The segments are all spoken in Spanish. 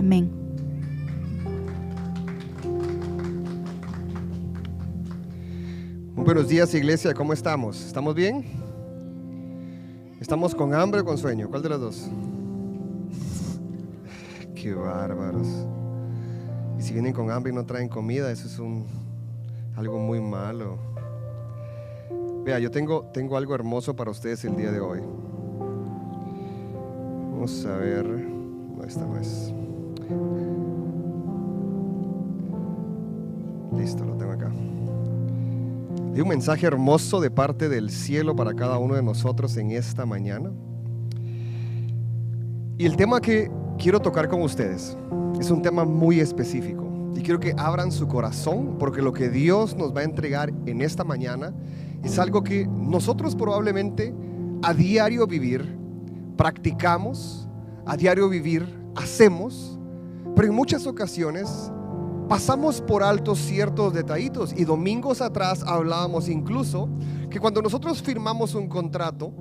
Amén. Muy buenos días, iglesia, ¿cómo estamos? ¿Estamos bien? ¿Estamos con hambre o con sueño? ¿Cuál de las dos? Qué bárbaros. Y si vienen con hambre y no traen comida, eso es algo muy malo. Vea, yo tengo algo hermoso para ustedes el día de hoy. Vamos a ver. No, esta no es. Listo, lo tengo acá. Hay un mensaje hermoso de parte del cielo para cada uno de nosotros en esta mañana. Y el tema que quiero tocar con ustedes es un tema muy específico. Y quiero que abran su corazón, porque lo que Dios nos va a entregar en esta mañana es algo que nosotros probablemente a diario vivir practicamos, a diario vivir hacemos, pero en muchas ocasiones pasamos por alto ciertos detallitos. Y domingos atrás hablábamos incluso que cuando nosotros firmamos un contrato,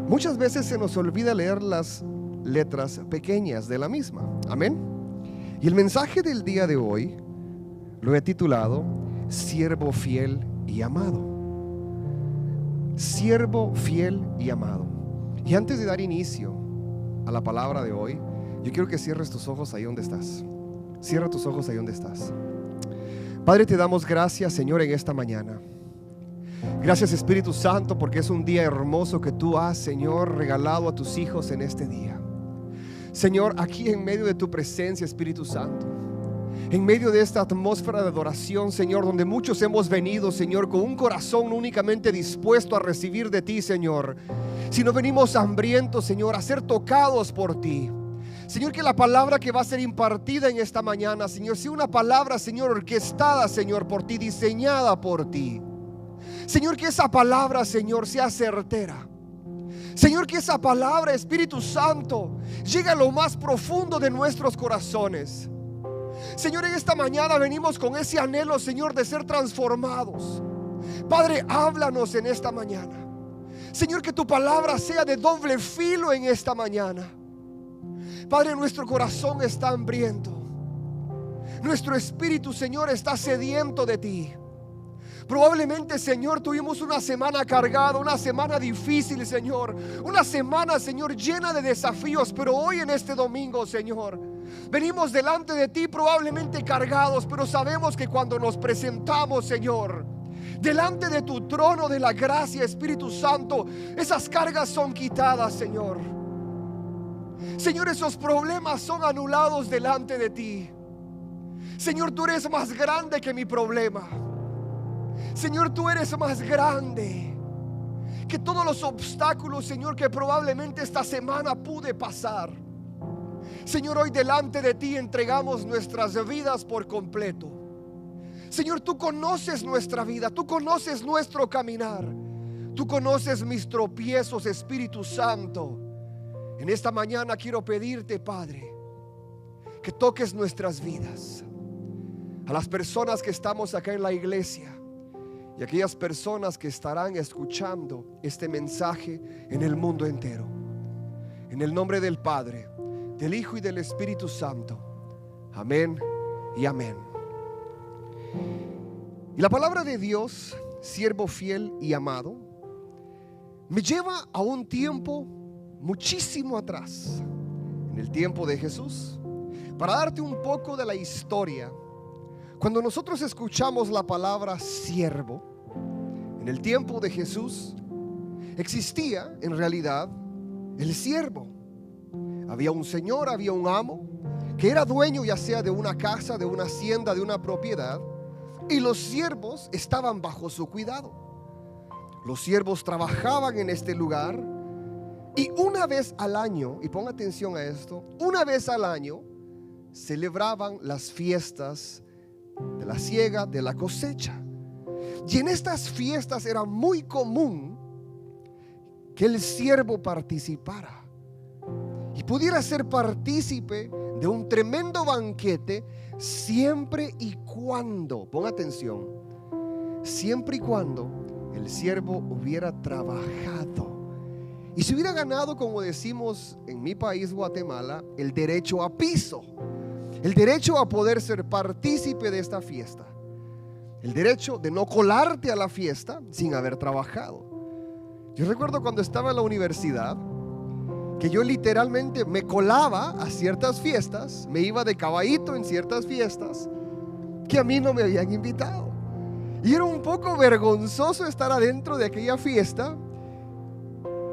muchas veces se nos olvida leer las letras pequeñas de la misma. Amén. Y el mensaje del día de hoy lo he titulado Siervo fiel y amado. Siervo fiel y amado. Y antes de dar inicio a la palabra de hoy, yo quiero que cierres tus ojos ahí donde estás. Cierra tus ojos ahí donde estás. Padre, te damos gracias, Señor, en esta mañana. Gracias, Espíritu Santo, porque es un día hermoso que tú has, Señor, regalado a tus hijos en este día. Señor, aquí en medio de tu presencia, Espíritu Santo, en medio de esta atmósfera de adoración, Señor, donde muchos hemos venido, Señor, con un corazón no únicamente dispuesto a recibir de ti, Señor, sino venimos hambrientos, Señor, a ser tocados por ti. Señor, que la palabra que va a ser impartida en esta mañana, Señor, sea una palabra, Señor, orquestada, Señor, por ti, diseñada por ti. Señor, que esa palabra, Señor, sea certera. Señor, que esa palabra, Espíritu Santo, llegue a lo más profundo de nuestros corazones. Señor, en esta mañana venimos con ese anhelo, Señor, de ser transformados. Padre, háblanos en esta mañana. Señor, que tu palabra sea de doble filo en esta mañana. Padre, nuestro corazón está hambriento. Nuestro espíritu, Señor, está sediento de ti. Probablemente, Señor, tuvimos una semana cargada, una semana difícil, Señor. Una semana, Señor, llena de desafíos. Pero hoy en este domingo, Señor, venimos delante de ti probablemente cargados, pero sabemos que cuando nos presentamos, Señor, delante de tu trono de la gracia, Espíritu Santo, esas cargas son quitadas, Señor. Señor, esos problemas son anulados delante de ti. Señor, tú eres más grande que mi problema. Señor, tú eres más grande que todos los obstáculos, Señor, que probablemente esta semana pude pasar. Señor, hoy delante de ti entregamos nuestras vidas por completo. Señor, tú conoces nuestra vida, tú conoces nuestro caminar, tú conoces mis tropiezos, Espíritu Santo. En esta mañana quiero pedirte, Padre, que toques nuestras vidas. A las personas que estamos acá en la iglesia y aquellas personas que estarán escuchando este mensaje en el mundo entero. En el nombre del Padre, del Hijo y del Espíritu Santo. Amén y amén. Y la palabra de Dios, siervo fiel y amado, me lleva a un tiempo muchísimo atrás, en el tiempo de Jesús. Para darte un poco de la historia, cuando nosotros escuchamos la palabra siervo, en el tiempo de Jesús existía en realidad el siervo. Había un señor, había un amo que era dueño ya sea de una casa, de una hacienda, de una propiedad, y los siervos estaban bajo su cuidado. Los siervos trabajaban en este lugar. Y una vez al año, y ponga atención a esto, una vez al año celebraban las fiestas de la siega, de la cosecha. Y en estas fiestas era muy común que el siervo participara y pudiera ser partícipe de un tremendo banquete, siempre y cuando, ponga atención, siempre y cuando el siervo hubiera trabajado y se hubiera ganado, como decimos en mi país, Guatemala, el derecho a piso, el derecho a poder ser partícipe de esta fiesta, el derecho de no colarte a la fiesta sin haber trabajado. Yo recuerdo cuando estaba en la universidad que yo literalmente me colaba a ciertas fiestas, me iba de caballito en ciertas fiestas que a mí no me habían invitado, y era un poco vergonzoso estar adentro de aquella fiesta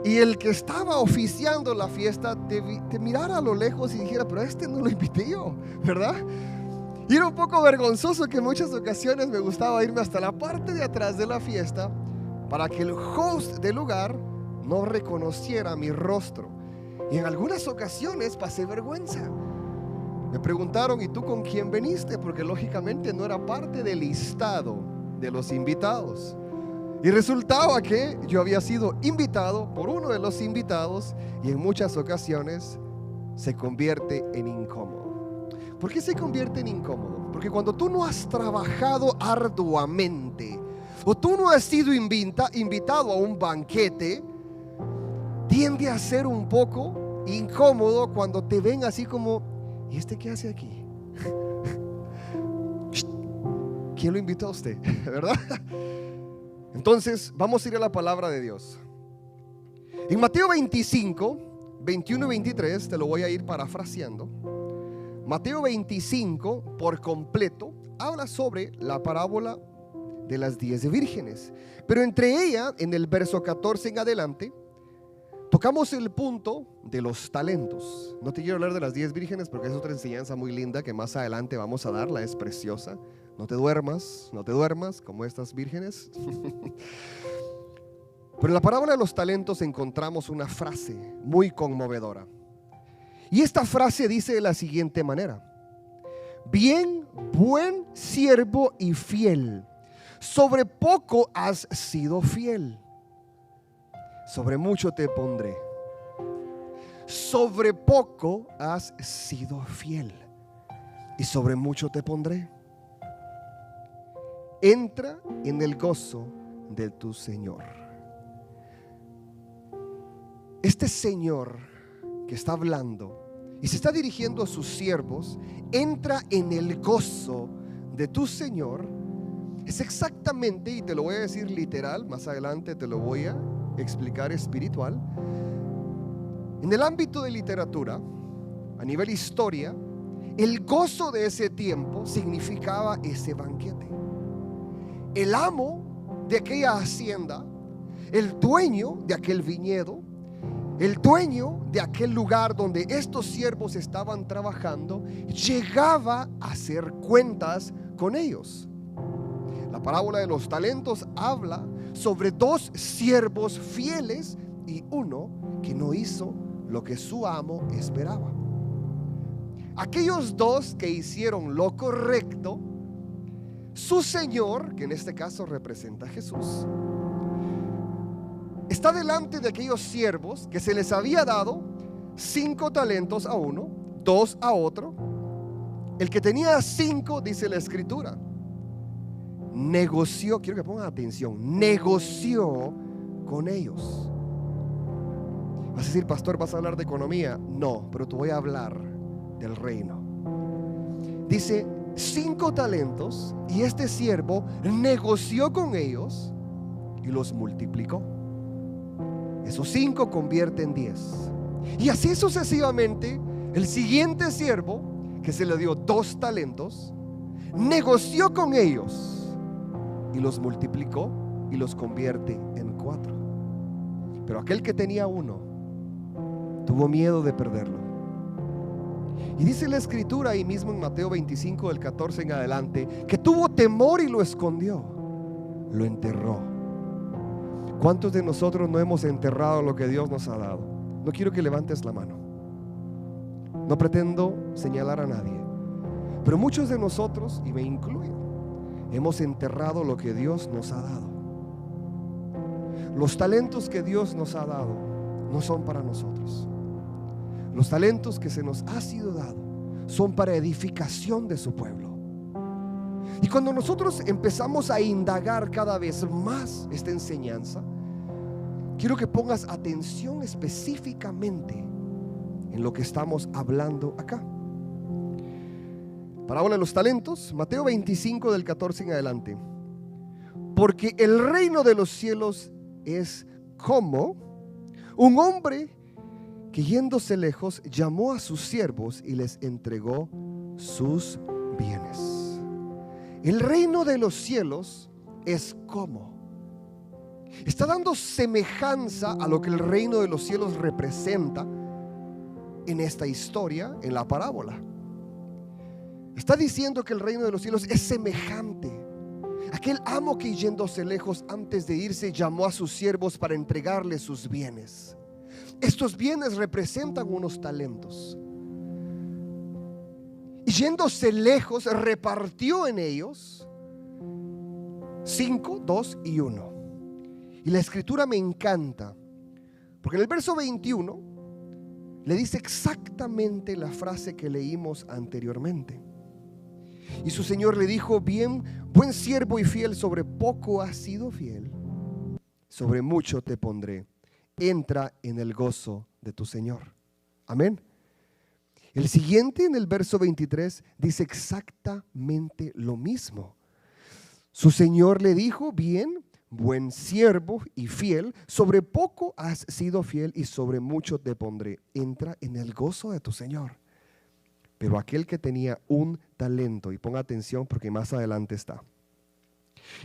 y el que estaba oficiando la fiesta te mirara a lo lejos y dijera: pero a este no lo invité yo, ¿verdad? Y era un poco vergonzoso, que en muchas ocasiones me gustaba irme hasta la parte de atrás de la fiesta para que el host del lugar no reconociera mi rostro. Y en algunas ocasiones pasé vergüenza. Me preguntaron: ¿y tú con quién viniste? Porque lógicamente no era parte del listado de los invitados. Y resultaba que yo había sido invitado por uno de los invitados, y en muchas ocasiones se convierte en incómodo. ¿Por qué se convierte en incómodo? Porque cuando tú no has trabajado arduamente, o tú no has sido invitado a un banquete, tiende a ser un poco incómodo cuando te ven así como: ¿y este qué hace aquí? ¿Quién lo invitó a usted? ¿Verdad? Entonces vamos a ir a la palabra de Dios. En Mateo 25, 21 y 23, te lo voy a ir parafraseando. Mateo 25 por completo habla sobre la parábola de las 10 vírgenes, pero entre ella, en el verso 14 en adelante, tocamos el punto de los talentos. No te quiero hablar de las 10 vírgenes porque es otra enseñanza muy linda que más adelante vamos a darla, es preciosa. No te duermas como estas vírgenes. Pero en la parábola de los talentos encontramos una frase muy conmovedora. Y esta frase dice de la siguiente manera: bien, buen siervo y fiel, sobre poco has sido fiel, sobre mucho te pondré. Sobre poco has sido fiel, y sobre mucho te pondré. Entra en el gozo de tu Señor. Este Señor que está hablando y se está dirigiendo a sus siervos: entra en el gozo de tu Señor. Es exactamente, y te lo voy a decir literal, más adelante te lo voy a explicar espiritual. En el ámbito de literatura, a nivel historia, el gozo de ese tiempo significaba ese banquete. El amo de aquella hacienda, el dueño de aquel viñedo, el dueño de aquel lugar donde estos siervos estaban trabajando, llegaba a hacer cuentas con ellos. La parábola de los talentos habla sobre 2 siervos fieles y uno que no hizo lo que su amo esperaba. Aquellos 2 que hicieron lo correcto, su Señor, que en este caso representa a Jesús, está delante de aquellos siervos que se les había dado 5 talentos a uno, 2 a otro. El que tenía 5, dice la escritura, negoció, quiero que pongan atención, negoció con ellos. Vas a decir: pastor, ¿vas a hablar de economía? No, pero te voy a hablar del reino. Dice 5 talentos, y este siervo negoció con ellos y los multiplicó. Esos 5 convierte en 10, y así sucesivamente. El siguiente siervo, que se le dio 2 talentos, negoció con ellos y los multiplicó y los convierte en 4. Pero aquel que tenía 1 tuvo miedo de perderlo. Y dice la escritura ahí mismo en Mateo 25 del 14 en adelante, que tuvo temor y lo escondió, lo enterró. ¿Cuántos de nosotros no hemos enterrado lo que Dios nos ha dado? No quiero que levantes la mano, no pretendo señalar a nadie, pero muchos de nosotros, y me incluyo, hemos enterrado lo que Dios nos ha dado. Los talentos que Dios nos ha dado no son para nosotros. Los talentos que se nos ha sido dado son para edificación de su pueblo. Y cuando nosotros empezamos a indagar cada vez más esta enseñanza, quiero que pongas atención específicamente en lo que estamos hablando acá. Parábola de los talentos, Mateo 25 del 14 en adelante. Porque el reino de los cielos es como un hombre que, yéndose lejos, llamó a sus siervos y les entregó sus bienes. El reino de los cielos es como. Está dando semejanza a lo que el reino de los cielos representa en esta historia, en la parábola. Está diciendo que el reino de los cielos es semejante. Aquel amo que, yéndose lejos, antes de irse, llamó a sus siervos para entregarles sus bienes. Estos bienes representan unos talentos. Y yéndose lejos, repartió en ellos 5, 2 y 1. Y la escritura me encanta, porque en el verso 21 le dice exactamente la frase que leímos anteriormente. Y su señor le dijo: bien, buen siervo y fiel, sobre poco has sido fiel, sobre mucho te pondré, entra en el gozo de tu señor. Amén. El siguiente, en el verso 23, dice exactamente lo mismo. Su señor le dijo: bien, buen siervo y fiel, sobre poco has sido fiel y sobre mucho te pondré, entra en el gozo de tu señor. Pero aquel que tenía un talento, y ponga atención porque más adelante está,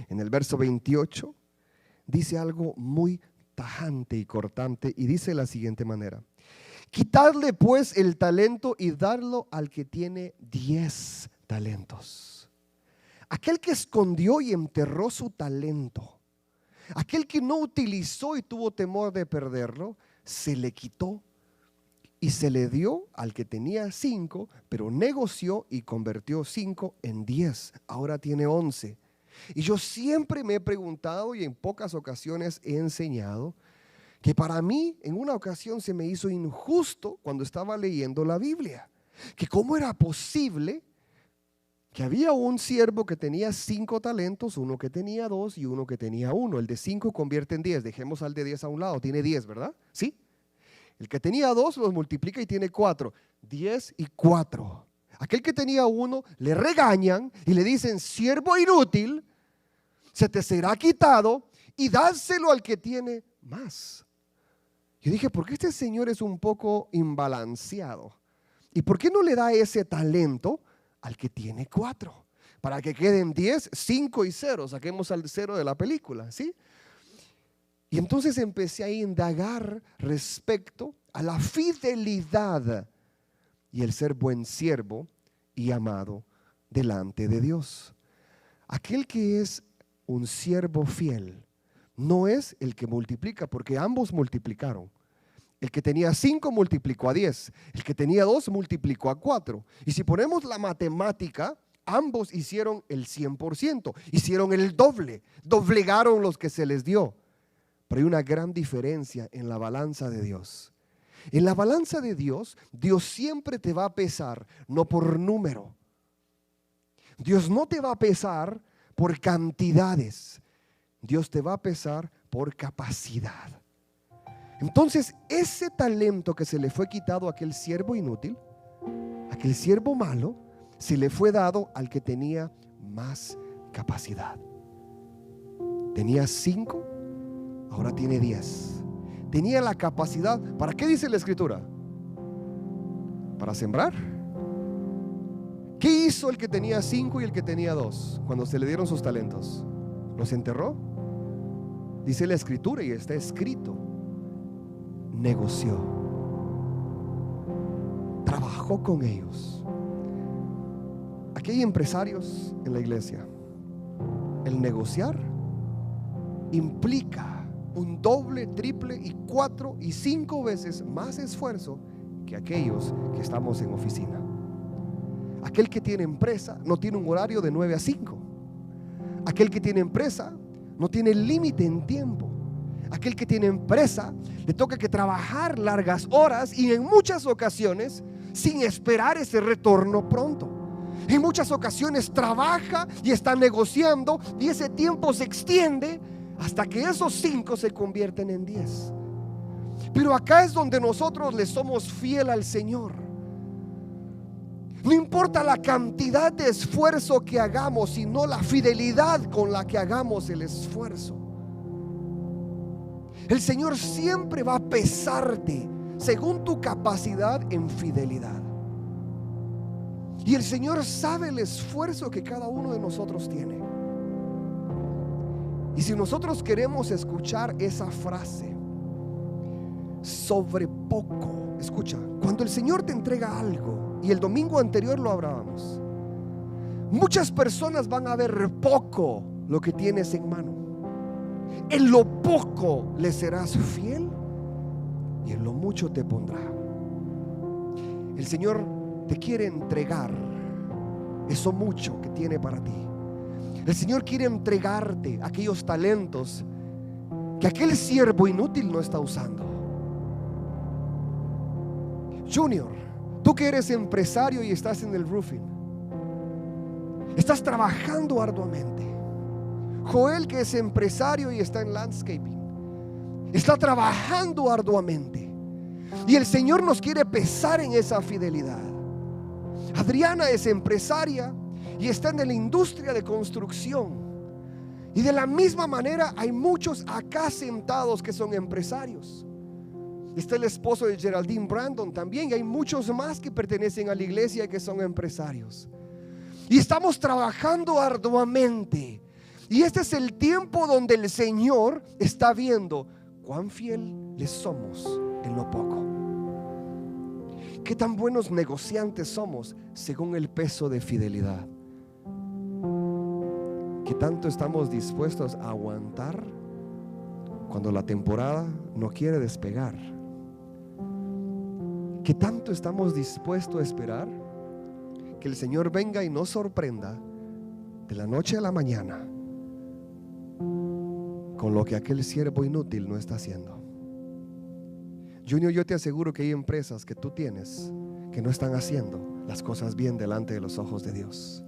en el verso 28 dice algo muy tajante y cortante, y dice de la siguiente manera: quitadle pues el talento y darlo al que tiene 10 talentos. Aquel que escondió y enterró su talento, aquel que no utilizó y tuvo temor de perderlo, se le quitó y se le dio al que tenía 5, pero negoció y convirtió 5 en 10. Ahora tiene 11. Y yo siempre me he preguntado, y en pocas ocasiones he enseñado, que para mí en una ocasión se me hizo injusto cuando estaba leyendo la Biblia, que cómo era posible que había un siervo que tenía 5 talentos, uno que tenía 2 y uno que tenía 1. El de 5 convierte en 10. Dejemos al de 10 a un lado, tiene 10, ¿verdad? ¿Sí? El que tenía 2 los multiplica y tiene 4. 10 y 4. Aquel que tenía 1 le regañan y le dicen: siervo inútil, se te será quitado y dáselo al que tiene más. Yo dije: ¿por qué este señor es un poco imbalanceado? ¿Y por qué no le da ese talento al que tiene 4? Para que queden 10, 5 y 0. Saquemos al 0 de la película, ¿sí? Y entonces empecé a indagar respecto a la fidelidad y el ser buen siervo y amado delante de Dios. Aquel que es un siervo fiel no es el que multiplica, porque ambos multiplicaron. El que tenía 5 multiplicó a 10, el que tenía 2 multiplicó a 4. Y si ponemos la matemática, ambos hicieron el 100%, hicieron el doble, doblegaron los que se les dio. Pero hay una gran diferencia en la balanza de Dios. En la balanza de Dios, Dios siempre te va a pesar, no por número. Dios no te va a pesar por cantidades. Dios te va a pesar por capacidad. Entonces, ese talento que se le fue quitado a aquel siervo inútil, aquel siervo malo, se le fue dado al que tenía más capacidad. Tenía 5. Ahora tiene 10. Tenía la capacidad. ¿Para qué dice la escritura? Para sembrar. ¿Qué hizo el que tenía 5 y el que tenía 2 cuando se le dieron sus talentos? ¿Los enterró? Dice la escritura, y está escrito: negoció. Trabajó con ellos. Aquí hay empresarios en la iglesia. El negociar implica un doble, triple y 4 y 5 veces más esfuerzo que aquellos que estamos en oficina. Aquel que tiene empresa no tiene un horario de 9 a 5. Aquel que tiene empresa no tiene límite en tiempo. Aquel que tiene empresa le toca que trabajar largas horas y en muchas ocasiones sin esperar ese retorno pronto. En muchas ocasiones trabaja y está negociando y ese tiempo se extiende hasta que esos 5 se convierten en 10. Pero acá es donde nosotros le somos fiel al Señor. No importa la cantidad de esfuerzo que hagamos, sino la fidelidad con la que hagamos el esfuerzo. El Señor siempre va a pesarte según tu capacidad en fidelidad. Y el Señor sabe el esfuerzo que cada uno de nosotros tiene. Y si nosotros queremos escuchar esa frase, sobre poco, escucha, cuando el Señor te entrega algo, y el domingo anterior lo hablábamos, muchas personas van a ver poco lo que tienes en mano. En lo poco le serás fiel y en lo mucho te pondrá. El Señor te quiere entregar eso mucho que tiene para ti. El Señor quiere entregarte aquellos talentos que aquel siervo inútil no está usando. Junior, tú que eres empresario y estás en el roofing, estás trabajando arduamente. Joel, que es empresario y está en landscaping, está trabajando arduamente. Y el Señor nos quiere pesar en esa fidelidad. Adriana es empresaria y está en la industria de construcción. Y de la misma manera hay muchos acá sentados que son empresarios. Está el esposo de Geraldine Brandon también, y hay muchos más que pertenecen a la iglesia y que son empresarios. Y estamos trabajando arduamente. Y este es el tiempo donde el Señor está viendo cuán fiel le somos en lo poco. Qué tan buenos negociantes somos según el peso de fidelidad. Qué tanto estamos dispuestos a aguantar cuando la temporada no quiere despegar. ¿Qué tanto estamos dispuestos a esperar que el Señor venga y nos sorprenda de la noche a la mañana con lo que aquel siervo inútil no está haciendo? Junior, yo te aseguro que hay empresas que tú tienes que no están haciendo las cosas bien delante de los ojos de Dios.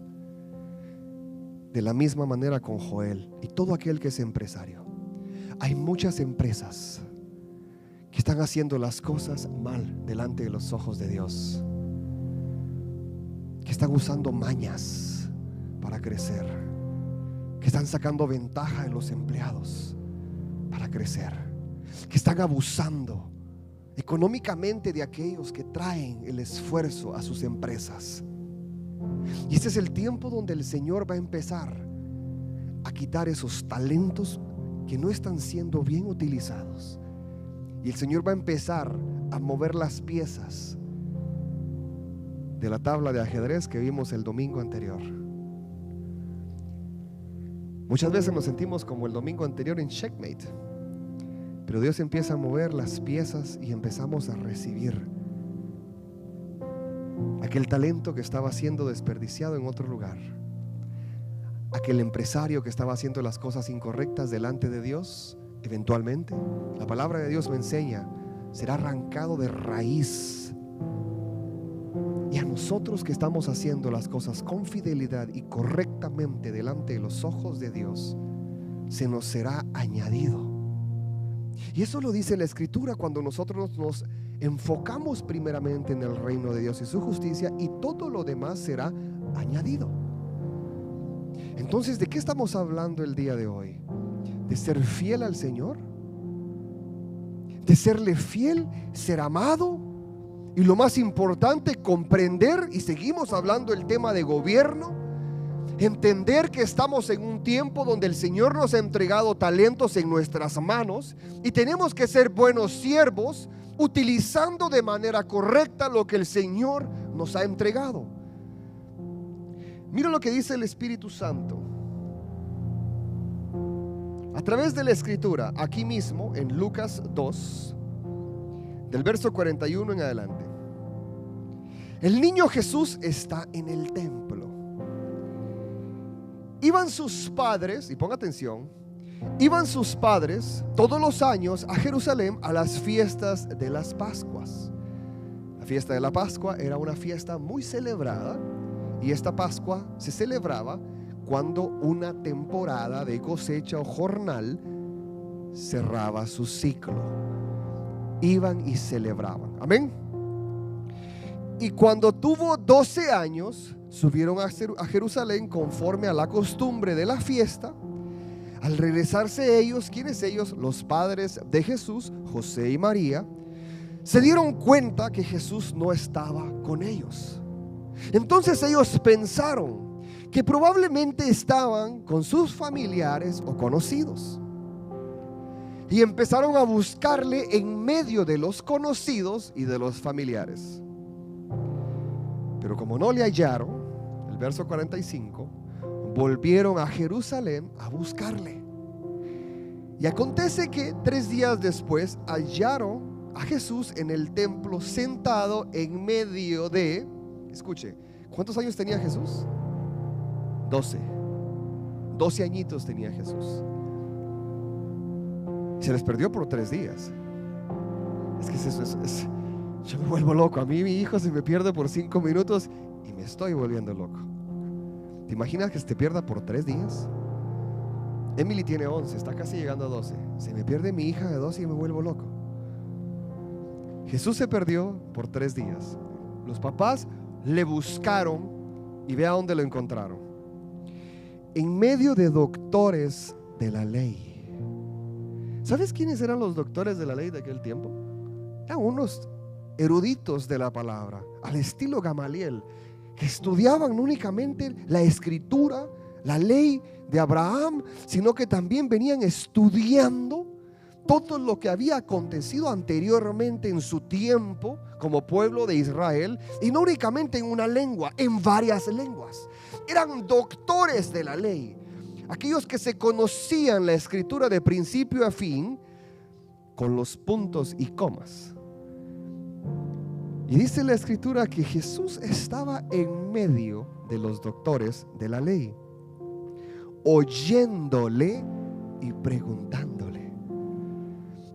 De la misma manera con Joel y todo aquel que es empresario. Hay muchas empresas que están haciendo las cosas mal delante de los ojos de Dios, que están usando mañas para crecer, que están sacando ventaja de los empleados para crecer, que están abusando económicamente de aquellos que traen el esfuerzo a sus empresas. Y este es el tiempo donde el Señor va a empezar a quitar esos talentos que no están siendo bien utilizados. Y el Señor va a empezar a mover las piezas de la tabla de ajedrez que vimos el domingo anterior. Muchas veces nos sentimos como el domingo anterior en checkmate, pero Dios empieza a mover las piezas y empezamos a recibir aquel talento que estaba siendo desperdiciado en otro lugar, aquel empresario que estaba haciendo las cosas incorrectas delante de Dios. Eventualmente, la palabra de Dios me enseña, será arrancado de raíz. Y a nosotros que estamos haciendo las cosas con fidelidad y correctamente delante de los ojos de Dios, se nos será añadido. Y eso lo dice la Escritura cuando nosotros nos enfocamos primeramente en el reino de Dios y su justicia, y todo lo demás será añadido. Entonces, ¿de qué estamos hablando el día de hoy? De ser fiel al Señor, de serle fiel, ser amado, y lo más importante, comprender. Y seguimos hablando del tema de gobierno, entender que estamos en un tiempo donde el Señor nos ha entregado talentos en nuestras manos y tenemos que ser buenos siervos, utilizando de manera correcta lo que el Señor nos ha entregado. Mira lo que dice el Espíritu Santo a través de la Escritura, aquí mismo en Lucas 2, del verso 41 en adelante. El niño Jesús está en el templo. Iban sus padres, y ponga atención, iban sus padres todos los años a Jerusalén a las fiestas de las Pascuas. La fiesta de la Pascua era una fiesta muy celebrada, y esta Pascua se celebraba cuando una temporada de cosecha o jornal cerraba su ciclo. Iban y celebraban. Amén. Y cuando tuvo 12 años, subieron a Jerusalén conforme a la costumbre de la fiesta. Al regresarse ellos, ¿quiénes ellos? Los padres de Jesús, José y María, se dieron cuenta que Jesús no estaba con ellos. Entonces ellos pensaron que probablemente estaban con sus familiares o conocidos, y empezaron a buscarle en medio de los conocidos y de los familiares. Pero como no le hallaron, el verso 45, volvieron a Jerusalén a buscarle. Y acontece que 3 días después hallaron a Jesús en el templo sentado en medio de, escuche, ¿cuántos años tenía Jesús? 12 añitos tenía Jesús. Se les perdió por 3 días. Es que yo me vuelvo loco. A mí mi hijo se me pierde por 5 minutos y me estoy volviendo loco. ¿Te imaginas que se te pierda por 3 días? Emily tiene 11, está casi llegando a 12. Se me pierde mi hija de 12 y me vuelvo loco. Jesús se perdió por 3 días. Los papás le buscaron y ve a dónde lo encontraron. En medio de doctores de la ley. ¿Sabes quiénes eran los doctores de la ley de aquel tiempo? Eran unos eruditos de la palabra, al estilo Gamaliel, que estudiaban no únicamente la escritura, la ley de Abraham, sino que también venían estudiando todo lo que había acontecido anteriormente en su tiempo como pueblo de Israel, y no únicamente en una lengua, en varias lenguas. Eran doctores de la ley, aquellos que se conocían la escritura de principio a fin con los puntos y comas. Y dice la escritura que Jesús estaba en medio de los doctores de la ley, oyéndole y preguntándole.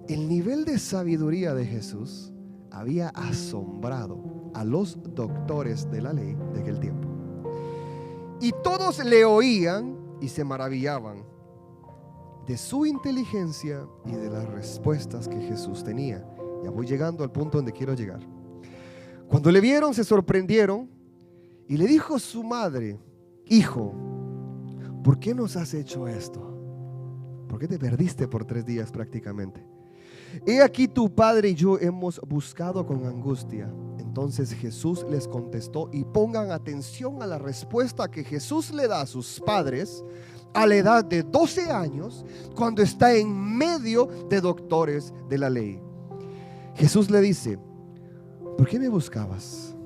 El nivel de sabiduría de Jesús había asombrado a los doctores de la ley de aquel tiempo. Y todos le oían y se maravillaban de su inteligencia y de las respuestas que Jesús tenía. Ya voy llegando al punto donde quiero llegar. Cuando le vieron, se sorprendieron y le dijo su madre: hijo, ¿por qué nos has hecho esto? ¿Por qué te perdiste por 3 días prácticamente? He aquí tu padre y yo hemos buscado con angustia. Entonces Jesús les contestó, y pongan atención a la respuesta que Jesús le da a sus padres a la edad de 12 años, cuando está en medio de doctores de la ley. Jesús le dice: ¿por qué me buscabas?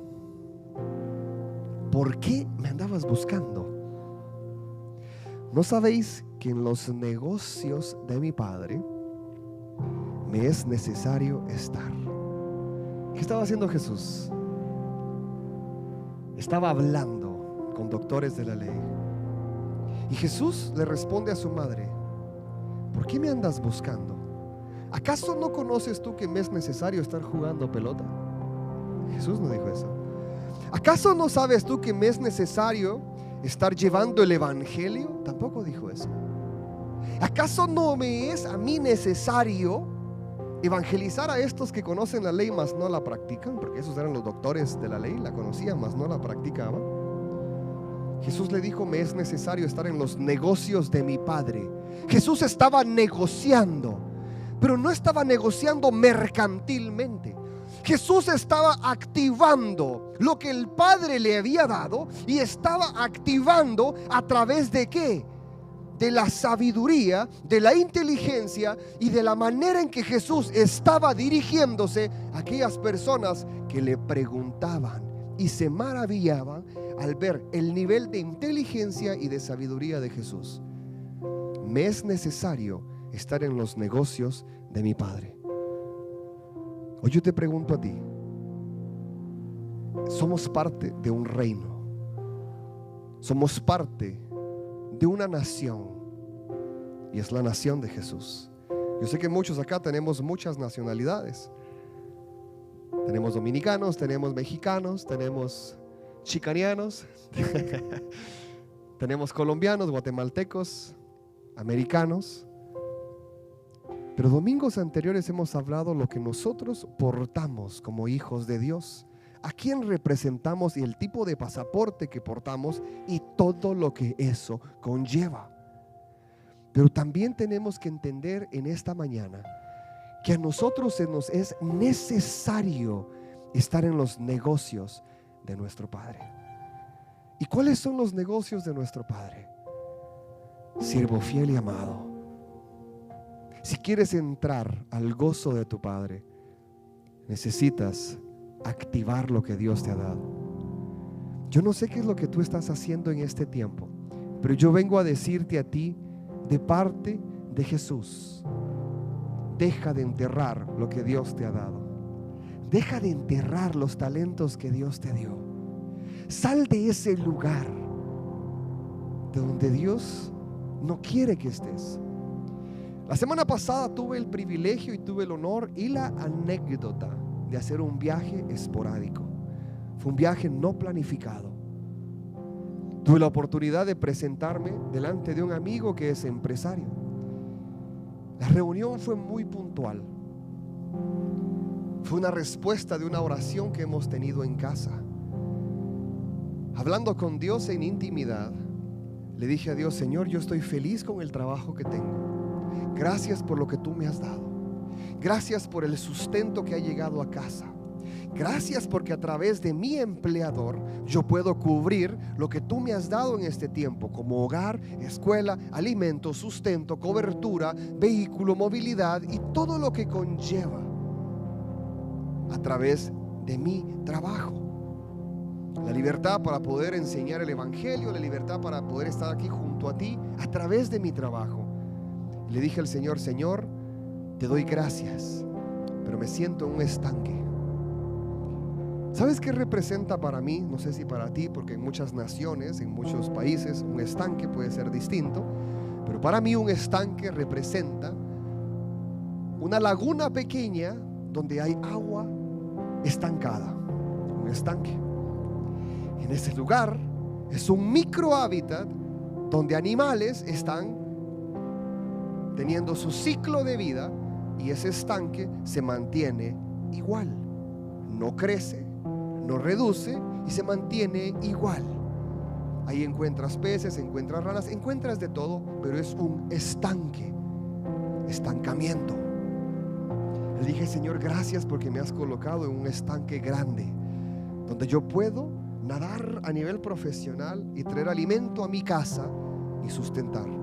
¿Por qué me andabas buscando? ¿No sabéis que en los negocios de mi Padre me es necesario estar? ¿Qué estaba haciendo Jesús? Estaba hablando con doctores de la ley. Y Jesús le responde a su madre: ¿por qué me andas buscando? ¿Acaso no conoces tú que me es necesario estar jugando pelota? Jesús no dijo eso. ¿Acaso no sabes tú que me es necesario estar llevando el evangelio? Tampoco dijo eso. ¿Acaso no me es a mí necesario evangelizar a estos que conocen la ley mas no la practican? Porque esos eran los doctores de la ley, la conocían mas no la practicaban. Jesús le dijo: me es necesario estar en los negocios de mi Padre. Jesús estaba negociando, pero no estaba negociando mercantilmente. Jesús estaba activando lo que el Padre le había dado, y estaba activando a través de ¿qué? De la sabiduría, de la inteligencia y de la manera en que Jesús estaba dirigiéndose a aquellas personas que le preguntaban y se maravillaban al ver el nivel de inteligencia y de sabiduría de Jesús. Me es necesario estar en los negocios de mi Padre. Hoy yo te pregunto a ti: somos parte de un reino, somos parte de una nación, y es la nación de Jesús. Yo sé que muchos acá tenemos muchas nacionalidades. Tenemos dominicanos, tenemos mexicanos, tenemos chicanianos, tenemos colombianos, guatemaltecos, americanos. Pero domingos anteriores hemos hablado lo que nosotros portamos como hijos de Dios, a quién representamos y el tipo de pasaporte que portamos y todo lo que eso conlleva. Pero también tenemos que entender en esta mañana que a nosotros se nos es necesario estar en los negocios de nuestro Padre. ¿Y cuáles son los negocios de nuestro Padre? Siervo fiel y amado, si quieres entrar al gozo de tu Padre, necesitas activar lo que Dios te ha dado. Yo no sé qué es lo que tú estás haciendo en este tiempo, pero yo vengo a decirte a ti de parte de Jesús: deja de enterrar lo que Dios te ha dado. Deja de enterrar los talentos que Dios te dio. Sal de ese lugar de donde Dios no quiere que estés. La semana pasada tuve el privilegio y tuve el honor y la anécdota de hacer un viaje esporádico. Fue un viaje no planificado. Tuve la oportunidad de presentarme delante de un amigo que es empresario. La reunión fue muy puntual. Fue una respuesta de una oración que hemos tenido en casa. Hablando con Dios en intimidad, le dije a Dios: Señor, yo estoy feliz con el trabajo que tengo. Gracias por lo que tú me has dado. Gracias por el sustento que ha llegado a casa. Gracias porque a través de mi empleador yo puedo cubrir lo que tú me has dado en este tiempo, como hogar, escuela, alimento, sustento, cobertura, vehículo, movilidad y todo lo que conlleva a través de mi trabajo. La libertad para poder enseñar el evangelio, la libertad para poder estar aquí junto a ti a través de mi trabajo. Le dije al Señor: Señor, te doy gracias, pero me siento en un estanque. ¿Sabes qué representa para mí? No sé si para ti, porque en muchas naciones, en muchos países, un estanque puede ser distinto, pero para mí un estanque representa una laguna pequeña donde hay agua estancada. Un estanque. En ese lugar es un micro hábitat donde animales están teniendo su ciclo de vida y ese estanque se mantiene igual. No crece, no reduce y se mantiene igual. Ahí encuentras peces, encuentras ranas, encuentras de todo, pero es un estanque, estancamiento. Le dije: Señor, gracias porque me has colocado en un estanque grande donde yo puedo nadar a nivel profesional y traer alimento a mi casa y sustentar.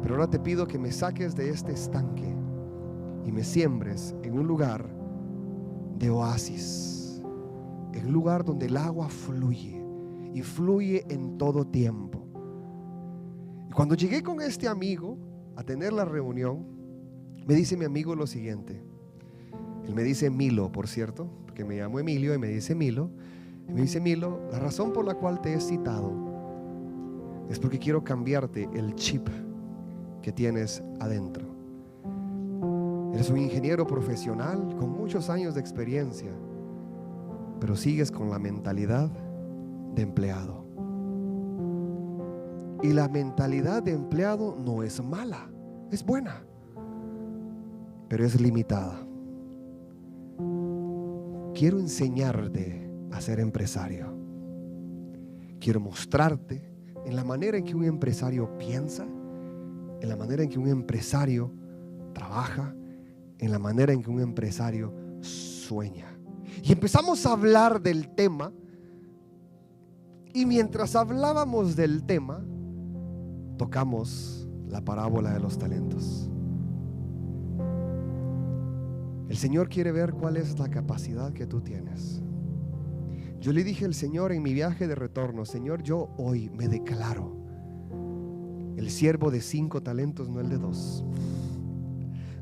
Pero ahora te pido que me saques de este estanque y me siembres en un lugar de oasis, en un lugar donde el agua fluye y fluye en todo tiempo. Y cuando llegué con este amigo a tener la reunión, me dice mi amigo lo siguiente. Él me dice Milo, por cierto, porque me llamo Emilio y me dice Milo. Y me dice: Milo, la razón por la cual te he citado es porque quiero cambiarte el chip que tienes adentro. Eres un ingeniero profesional con muchos años de experiencia, pero sigues con la mentalidad de empleado. Y la mentalidad de empleado no es mala, es buena, pero es limitada. Quiero enseñarte a ser empresario. Quiero mostrarte en la manera en que un empresario piensa, en la manera en que un empresario trabaja, en la manera en que un empresario sueña. Y empezamos a hablar del tema, y mientras hablábamos del tema, tocamos la parábola de los talentos. El Señor quiere ver cuál es la capacidad que tú tienes. Yo le dije al Señor en mi viaje de retorno: Señor, yo hoy me declaro el siervo de 5 talentos, no el de 2.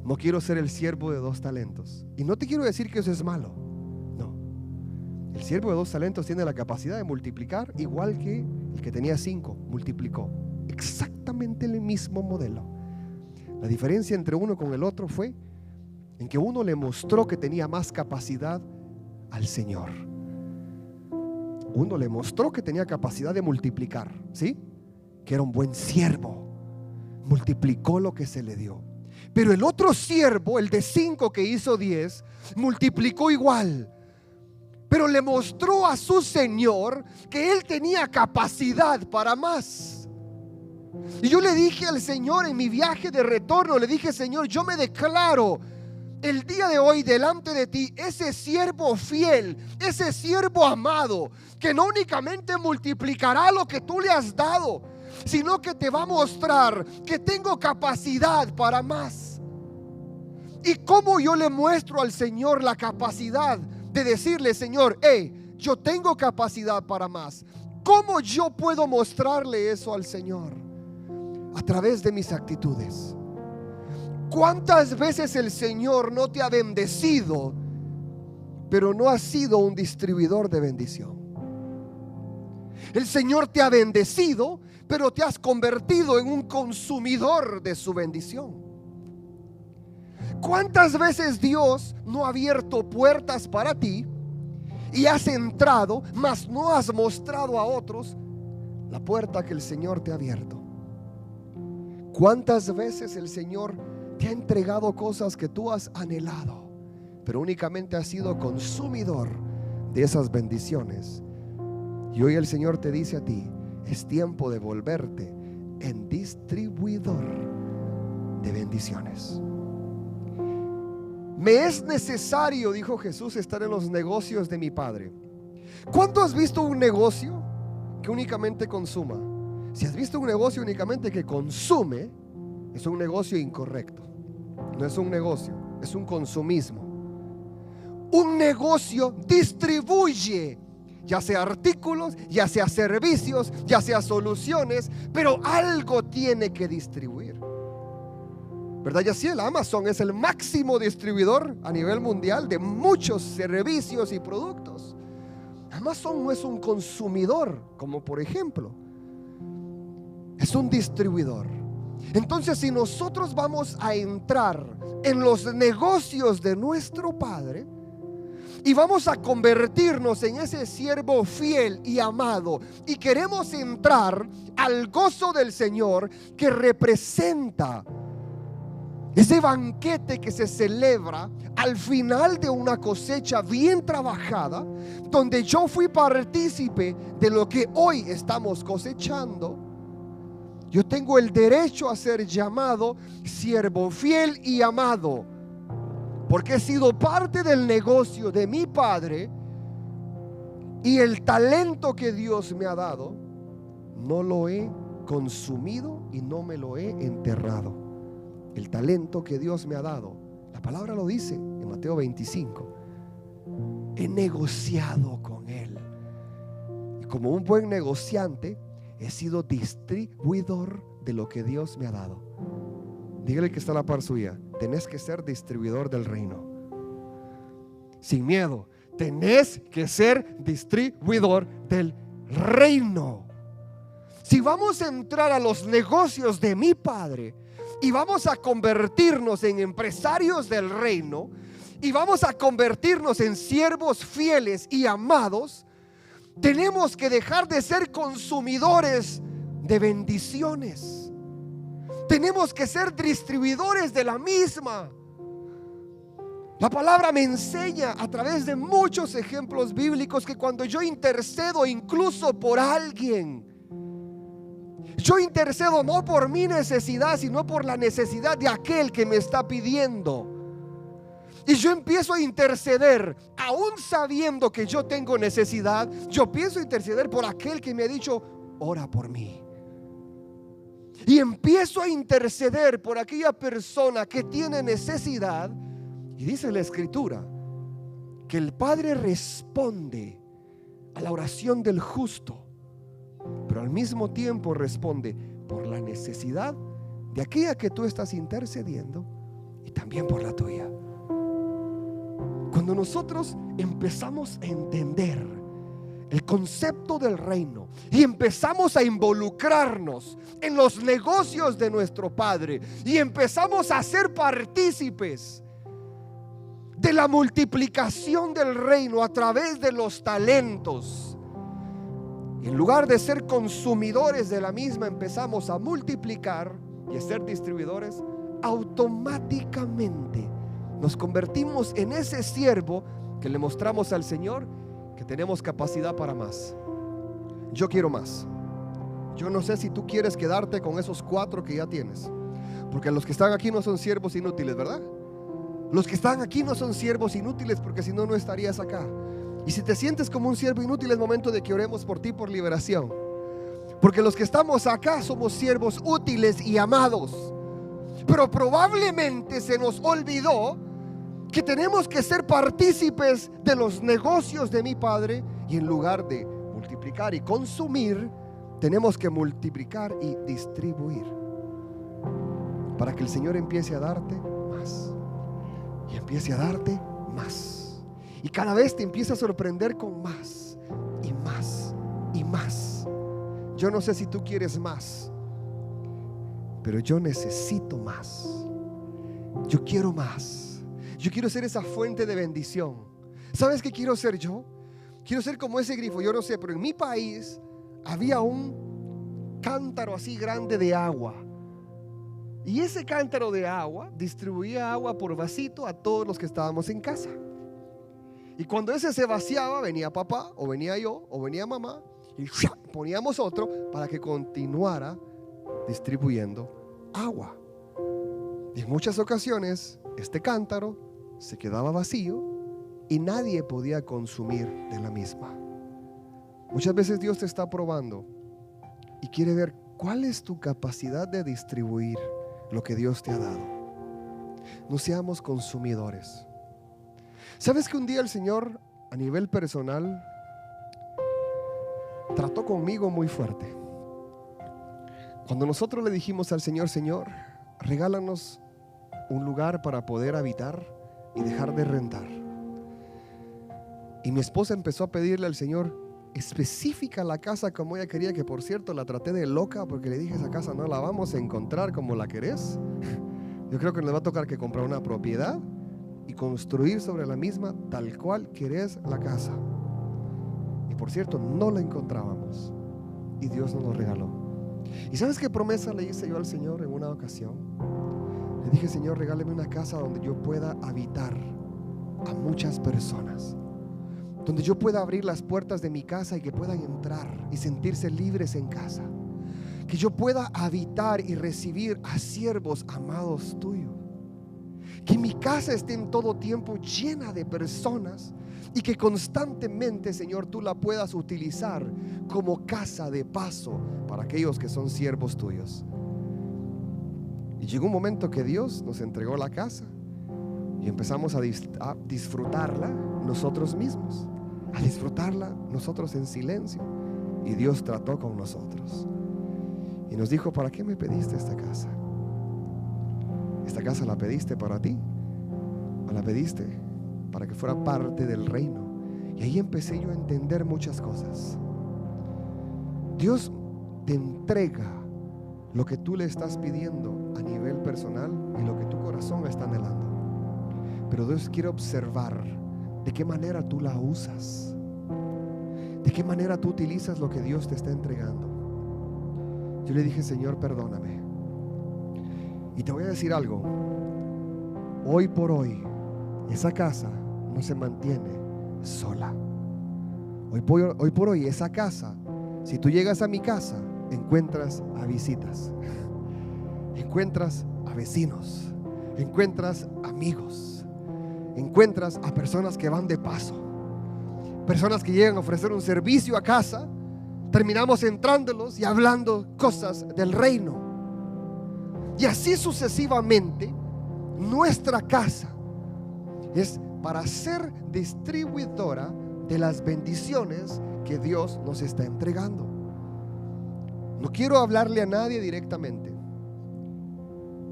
No quiero ser el siervo de 2 talentos. Y no te quiero decir que eso es malo. No. El siervo de 2 talentos tiene la capacidad de multiplicar igual que el que tenía 5. Multiplicó exactamente el mismo modelo. La diferencia entre uno con el otro fue en que uno le mostró que tenía más capacidad al Señor. Uno le mostró que tenía capacidad de multiplicar, ¿sí? Que era un buen siervo. Multiplicó lo que se le dio. Pero el otro siervo, el de 5 que hizo 10, multiplicó igual. Pero le mostró a su señor que él tenía capacidad para más. Y yo le dije al Señor en mi viaje de retorno, le dije: Señor, yo me declaro el día de hoy delante de ti ese siervo fiel, ese siervo amado, que no únicamente multiplicará lo que tú le has dado, sino que te va a mostrar que tengo capacidad para más. Y cómo yo le muestro al Señor la capacidad de decirle: Señor, yo tengo capacidad para más. ¿Cómo yo puedo mostrarle eso al Señor? A través de mis actitudes. ¿Cuántas veces el Señor no te ha bendecido, pero no has sido un distribuidor de bendición? El Señor te ha bendecido, pero te has convertido en un consumidor de su bendición. ¿Cuántas veces Dios no ha abierto puertas para ti y has entrado, mas no has mostrado a otros la puerta que el Señor te ha abierto? ¿Cuántas veces el Señor te ha entregado cosas que tú has anhelado, pero únicamente has sido consumidor de esas bendiciones? Y hoy el Señor te dice a ti: es tiempo de volverte en distribuidor de bendiciones. Me es necesario, dijo Jesús, estar en los negocios de mi Padre. ¿Cuándo has visto un negocio que únicamente consuma? Si has visto un negocio únicamente que consume, es un negocio incorrecto. No es un negocio, es un consumismo. Un negocio distribuye, ya sea artículos, ya sea servicios, ya sea soluciones, pero algo tiene que distribuir, ¿verdad? Y así el Amazon es el máximo distribuidor a nivel mundial de muchos servicios y productos. Amazon no es un consumidor, como por ejemplo, es un distribuidor. Entonces, si nosotros vamos a entrar en los negocios de nuestro Padre y vamos a convertirnos en ese siervo fiel y amado, y queremos entrar al gozo del Señor, que representa ese banquete que se celebra al final de una cosecha bien trabajada, donde yo fui partícipe de lo que hoy estamos cosechando, yo tengo el derecho a ser llamado siervo fiel y amado, porque he sido parte del negocio de mi Padre, y el talento que Dios me ha dado no lo he consumido y no me lo he enterrado. El talento que Dios me ha dado, la palabra lo dice en Mateo 25, he negociado con Él, y como un buen negociante he sido distribuidor de lo que Dios me ha dado. Dígale que está a la par suya: tenés que ser distribuidor del reino. Sin miedo, tenés que ser distribuidor del reino. Si vamos a entrar a los negocios de mi Padre y vamos a convertirnos en empresarios del reino, y vamos a convertirnos en siervos fieles y amados, tenemos que dejar de ser consumidores de bendiciones. Tenemos que ser distribuidores de la misma. La palabra me enseña a través de muchos ejemplos bíblicos que cuando yo intercedo incluso por alguien, yo intercedo no por mi necesidad, sino por la necesidad de aquel que me está pidiendo. Y yo empiezo a interceder, aún sabiendo que yo tengo necesidad. Yo empiezo a interceder por aquel que me ha dicho: ora por mí. Y empiezo a interceder por aquella persona que tiene necesidad. Y dice la Escritura que el Padre responde a la oración del justo, pero al mismo tiempo responde por la necesidad de aquella que tú estás intercediendo, y también por la tuya. Cuando nosotros empezamos a entender el concepto del reino y empezamos a involucrarnos en los negocios de nuestro Padre y empezamos a ser partícipes de la multiplicación del reino a través de los talentos, en lugar de ser consumidores de la misma, empezamos a multiplicar y a ser distribuidores, automáticamente nos convertimos en ese siervo que le mostramos al Señor que tenemos capacidad para más. Yo quiero más. Yo no sé si tú quieres quedarte con esos 4 que ya tienes, porque los que están aquí no son siervos inútiles, ¿verdad? Los que están aquí no son siervos inútiles, porque si no, no estarías acá. Y si te sientes como un siervo inútil, es momento de que oremos por ti por liberación, porque los que estamos acá somos siervos útiles y amados. Pero probablemente se nos olvidó que tenemos que ser partícipes de los negocios de mi Padre, y en lugar de multiplicar y consumir, tenemos que multiplicar y distribuir, para que el Señor empiece a darte más y empiece a darte más, y cada vez te empiece a sorprender con más y más y más. Yo no sé si tú quieres más, pero yo necesito más. Yo quiero más. Yo quiero ser esa fuente de bendición. ¿Sabes qué quiero ser yo? Quiero ser como ese grifo. Yo no sé, pero en mi país había un cántaro así grande de agua, y ese cántaro de agua distribuía agua por vasito a todos los que estábamos en casa. Y cuando ese se vaciaba, venía papá, o venía yo, o venía mamá, y poníamos otro para que continuara distribuyendo agua. Y en muchas ocasiones este cántaro se quedaba vacío y nadie podía consumir de la misma. Muchas veces Dios te está probando y quiere ver cuál es tu capacidad de distribuir lo que Dios te ha dado. No seamos consumidores. ¿Sabes que un día el Señor, a nivel personal, trató conmigo muy fuerte? Cuando nosotros le dijimos al Señor: Señor, regálanos un lugar para poder habitar y dejar de rentar. Y mi esposa empezó a pedirle al Señor específica la casa como ella quería, que por cierto la traté de loca, porque le dije: esa casa no la vamos a encontrar como la querés. Yo creo que nos va a tocar que comprar una propiedad y construir sobre la misma tal cual querés la casa. Y por cierto, no la encontrábamos, y Dios nos lo regaló. ¿Y sabes qué promesa le hice yo al Señor en una ocasión? Le dije: Señor, regáleme una casa donde yo pueda habitar a muchas personas, donde yo pueda abrir las puertas de mi casa y que puedan entrar y sentirse libres en casa, que yo pueda habitar y recibir a siervos amados tuyos, que mi casa esté en todo tiempo llena de personas, y que constantemente, Señor, tú la puedas utilizar como casa de paso para aquellos que son siervos tuyos. Y llegó un momento que Dios nos entregó la casa y empezamos a disfrutarla nosotros mismos, a disfrutarla nosotros en silencio. Y Dios trató con nosotros y nos dijo: ¿para qué me pediste esta casa? ¿Esta casa la pediste para ti o la pediste para que fuera parte del reino? Y ahí empecé yo a entender muchas cosas. Dios te entrega lo que tú le estás pidiendo a nivel personal y lo que tu corazón está anhelando, pero Dios quiere observar de qué manera tú la usas, de qué manera tú utilizas lo que Dios te está entregando. Yo le dije: Señor, perdóname. Y te voy a decir algo: hoy por hoy esa casa no se mantiene sola. Hoy por hoy esa casa, si tú llegas a mi casa, encuentras a visitas, encuentras a vecinos, encuentras amigos, encuentras a personas que van de paso, personas que llegan a ofrecer un servicio a casa. Terminamos entrándolos y hablando cosas del reino, y así sucesivamente. Nuestra casa es para ser distribuidora de las bendiciones que Dios nos está entregando. No quiero hablarle a nadie directamente,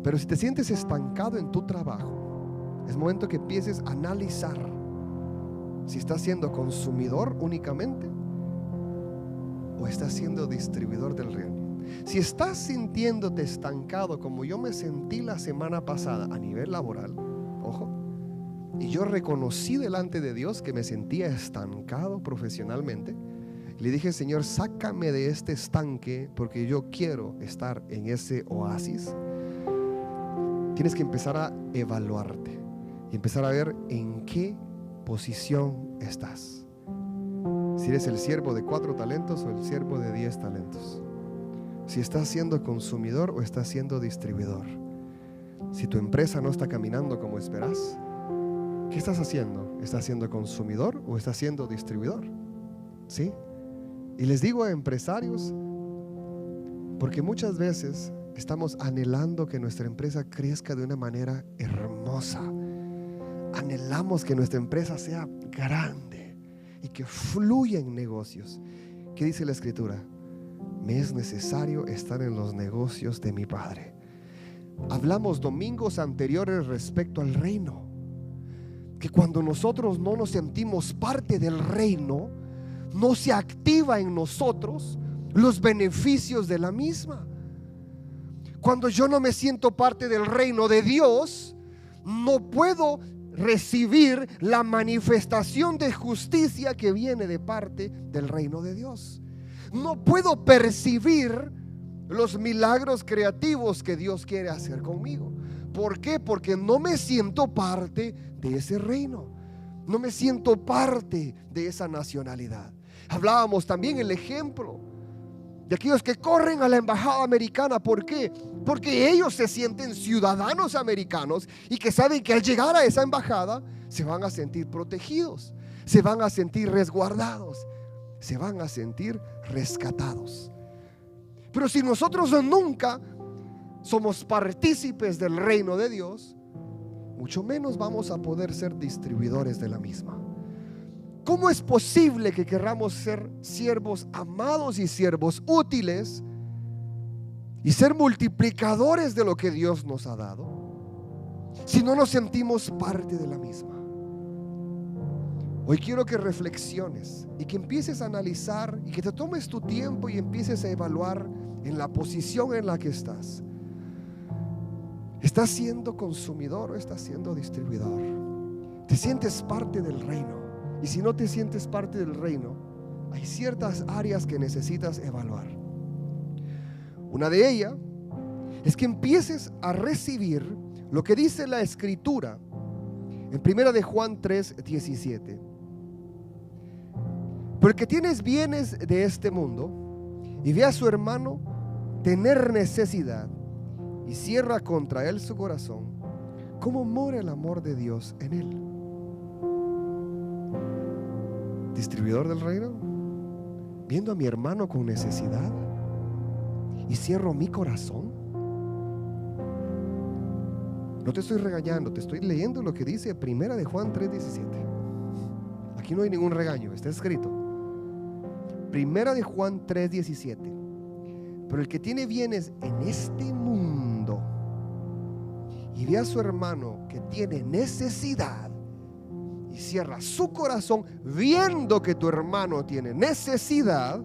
pero si te sientes estancado en tu trabajo, es momento que empieces a analizar si estás siendo consumidor únicamente o estás siendo distribuidor del reino. Si estás sintiéndote estancado como yo me sentí la semana pasada a nivel laboral, ojo, y yo reconocí delante de Dios que me sentía estancado profesionalmente, le dije: Señor, sácame de este estanque, porque yo quiero estar en ese oasis. tienes que empezar a evaluarte y empezar a ver en qué posición estás. Si eres el siervo de 4 talentos o el siervo de 10 talentos. Si estás siendo consumidor o estás siendo distribuidor. Si tu empresa no está caminando como esperas, ¿qué estás haciendo? ¿Estás siendo consumidor o estás siendo distribuidor? ¿Sí? Y les digo a empresarios, porque muchas veces estamos anhelando que nuestra empresa crezca de una manera hermosa. Anhelamos que nuestra empresa sea grande y que fluya en negocios. ¿Qué dice la Escritura? Me es necesario estar en los negocios de mi Padre. Hablamos domingos anteriores respecto al reino, que cuando nosotros no nos sentimos parte del reino, no se activa en nosotros los beneficios de la misma. Cuando yo no me siento parte del reino de Dios, no puedo recibir la manifestación de justicia que viene de parte del reino de Dios. No puedo percibir los milagros creativos que Dios quiere hacer conmigo. ¿Por qué? Porque no me siento parte de ese reino. No me siento parte de esa nacionalidad. Hablábamos también el ejemplo de aquellos que corren a la embajada americana. ¿Por qué? Porque ellos se sienten ciudadanos americanos y que saben que al llegar a esa embajada se van a sentir protegidos, se van a sentir resguardados, se van a sentir rescatados. Pero si nosotros nunca somos partícipes del reino de Dios, mucho menos vamos a poder ser distribuidores de la misma. ¿Cómo es posible que querramos ser siervos amados y siervos útiles y ser multiplicadores de lo que Dios nos ha dado si no nos sentimos parte de la misma? Hoy quiero que reflexiones y que empieces a analizar y que te tomes tu tiempo y empieces a evaluar en la posición en la que estás. ¿Estás siendo consumidor o estás siendo distribuidor? ¿Te sientes parte del reino? Y si no te sientes parte del reino, hay ciertas áreas que necesitas evaluar. Una de ellas es que empieces a recibir lo que dice la Escritura en 1 de Juan 3:17. Porque tienes bienes de este mundo y ve a su hermano tener necesidad y cierra contra él su corazón, ¿cómo mora el amor de Dios en él? Distribuidor del reino, viendo a mi hermano con necesidad y cierro mi corazón. No te estoy regañando, te estoy leyendo lo que dice 1 de Juan 3:17. Aquí no hay ningún regaño, está escrito. 1 de Juan 3:17. Pero el que tiene bienes en este mundo y ve a su hermano que tiene necesidad y cierra su corazón viendo que tu hermano tiene necesidad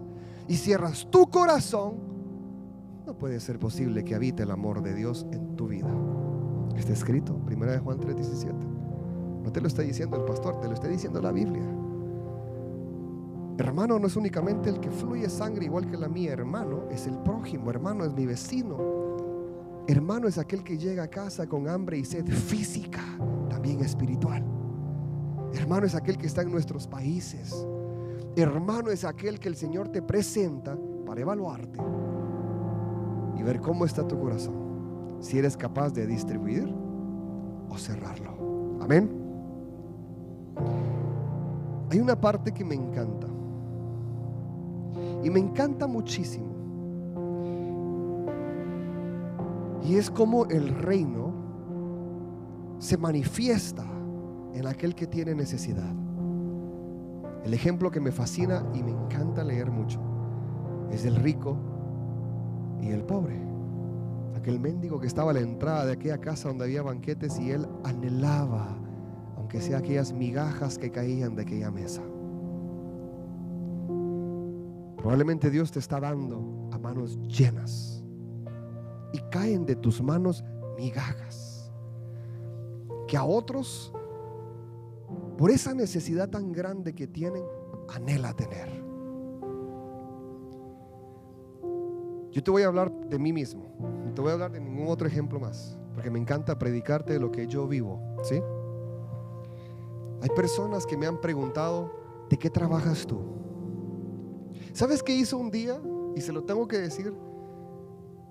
y cierras tu corazón, no puede ser posible que habite el amor de Dios en tu vida. Está escrito, 1 de Juan 3:17. No te lo está diciendo el pastor, te lo está diciendo la Biblia. Hermano no es únicamente el que fluye sangre igual que la mía. Hermano es el prójimo, hermano es mi vecino. Hermano es aquel que llega a casa con hambre y sed física, también espiritual. Hermano es aquel que está en nuestros países. Hermano es aquel que el Señor te presenta para evaluarte y ver cómo está tu corazón, si eres capaz de distribuir o cerrarlo. Amén. Hay una parte que me encanta y me encanta muchísimo, y es como el reino se manifiesta en aquel que tiene necesidad. El ejemplo que me fascina y me encanta leer mucho es el rico y el pobre. Aquel mendigo que estaba a la entrada de aquella casa donde había banquetes y él anhelaba, aunque sea aquellas migajas que caían de aquella mesa. Probablemente Dios te está dando a manos llenas y caen de tus manos migajas que a otros, por esa necesidad tan grande que tienen, anhela tener. Yo te voy a hablar de mí mismo, no te voy a hablar de ningún otro ejemplo más. porque me encanta predicarte lo que yo vivo, ¿sí? Hay personas que me han preguntado, ¿de qué trabajas tú? ¿Sabes qué hizo un día? Y se lo tengo que decir.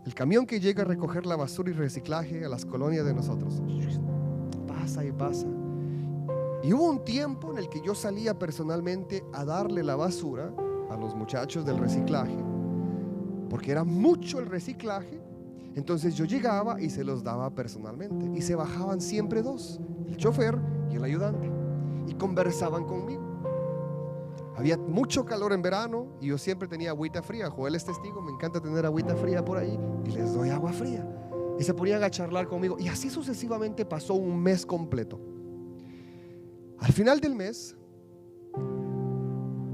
El camión que llega a recoger la basura y reciclaje a las colonias de nosotros, pasa y pasa. Y hubo un tiempo en el que yo salía personalmente a darle la basura a los muchachos del reciclaje, porque era mucho el reciclaje. Entonces yo llegaba y se los daba personalmente, y se bajaban siempre dos, el chofer y el ayudante, y conversaban conmigo. Había mucho calor en verano y yo siempre tenía agüita fría. Joel es testigo, me encanta tener agüita fría por ahí, y les doy agua fría, y se ponían a charlar conmigo, y así sucesivamente pasó un mes completo. Al final del mes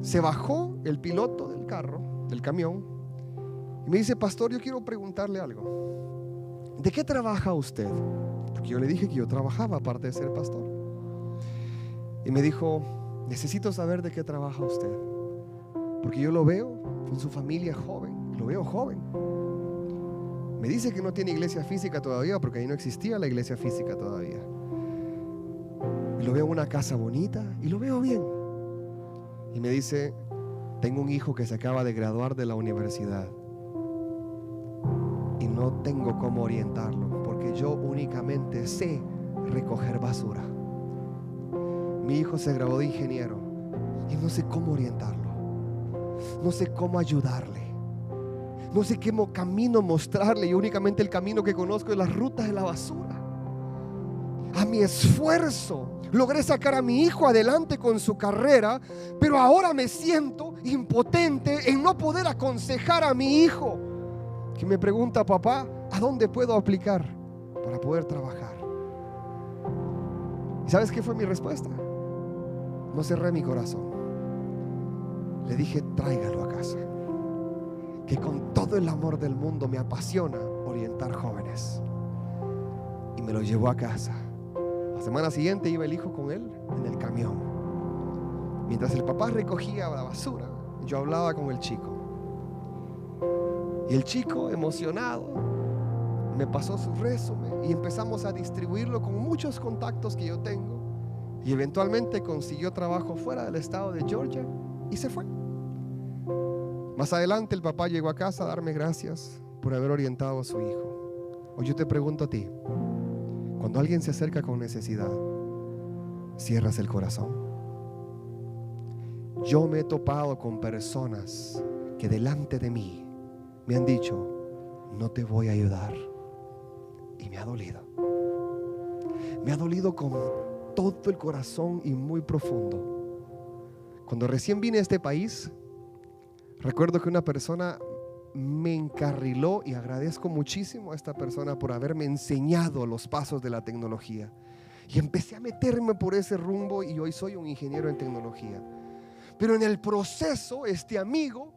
se bajó el piloto del carro, del camión, y me dice: pastor, yo quiero preguntarle algo. ¿De qué trabaja usted? Porque yo le dije que yo trabajaba aparte de ser pastor. Y me dijo: necesito saber de qué trabaja usted, porque yo lo veo con su familia joven, lo veo joven. Me dice que no tiene iglesia física todavía, porque ahí no existía la iglesia física todavía. Y lo veo en una casa bonita y lo veo bien. Y me dice: tengo un hijo que se acaba de graduar de la universidad y no tengo cómo orientarlo, porque yo únicamente sé recoger basura. Mi hijo se graduó de ingeniero y no sé cómo orientarlo, no sé cómo ayudarle, no sé qué camino mostrarle, y únicamente el camino que conozco es las rutas de la basura. A mi esfuerzo logré sacar a mi hijo adelante con su carrera, pero ahora me siento impotente en no poder aconsejar a mi hijo, que me pregunta: papá, ¿a dónde puedo aplicar para poder trabajar? ¿Y sabes qué fue mi respuesta? No cerré mi corazón. Le dije: tráigalo a casa, que con todo el amor del mundo me apasiona orientar jóvenes. Y me lo llevó a casa. La semana siguiente iba el hijo con él en el camión. Mientras el papá recogía la basura, yo hablaba con el chico. Y el chico, emocionado, me pasó su resumen y empezamos a distribuirlo con muchos contactos que yo tengo. Y eventualmente consiguió trabajo fuera del estado de Georgia y se fue. Más adelante el papá llegó a casa a darme gracias por haber orientado a su hijo. Hoy yo te pregunto a ti: cuando alguien se acerca con necesidad, ¿cierras el corazón? Yo me he topado con personas que delante de mí me han dicho: no te voy a ayudar, y me ha dolido. Me ha dolido con todo el corazón y muy profundo. Cuando recién vine a este país, recuerdo que una persona me encarriló, y agradezco muchísimo a esta persona por haberme enseñado los pasos de la tecnología, y empecé a meterme por ese rumbo, y hoy soy un ingeniero en tecnología. Pero en el proceso, este amigo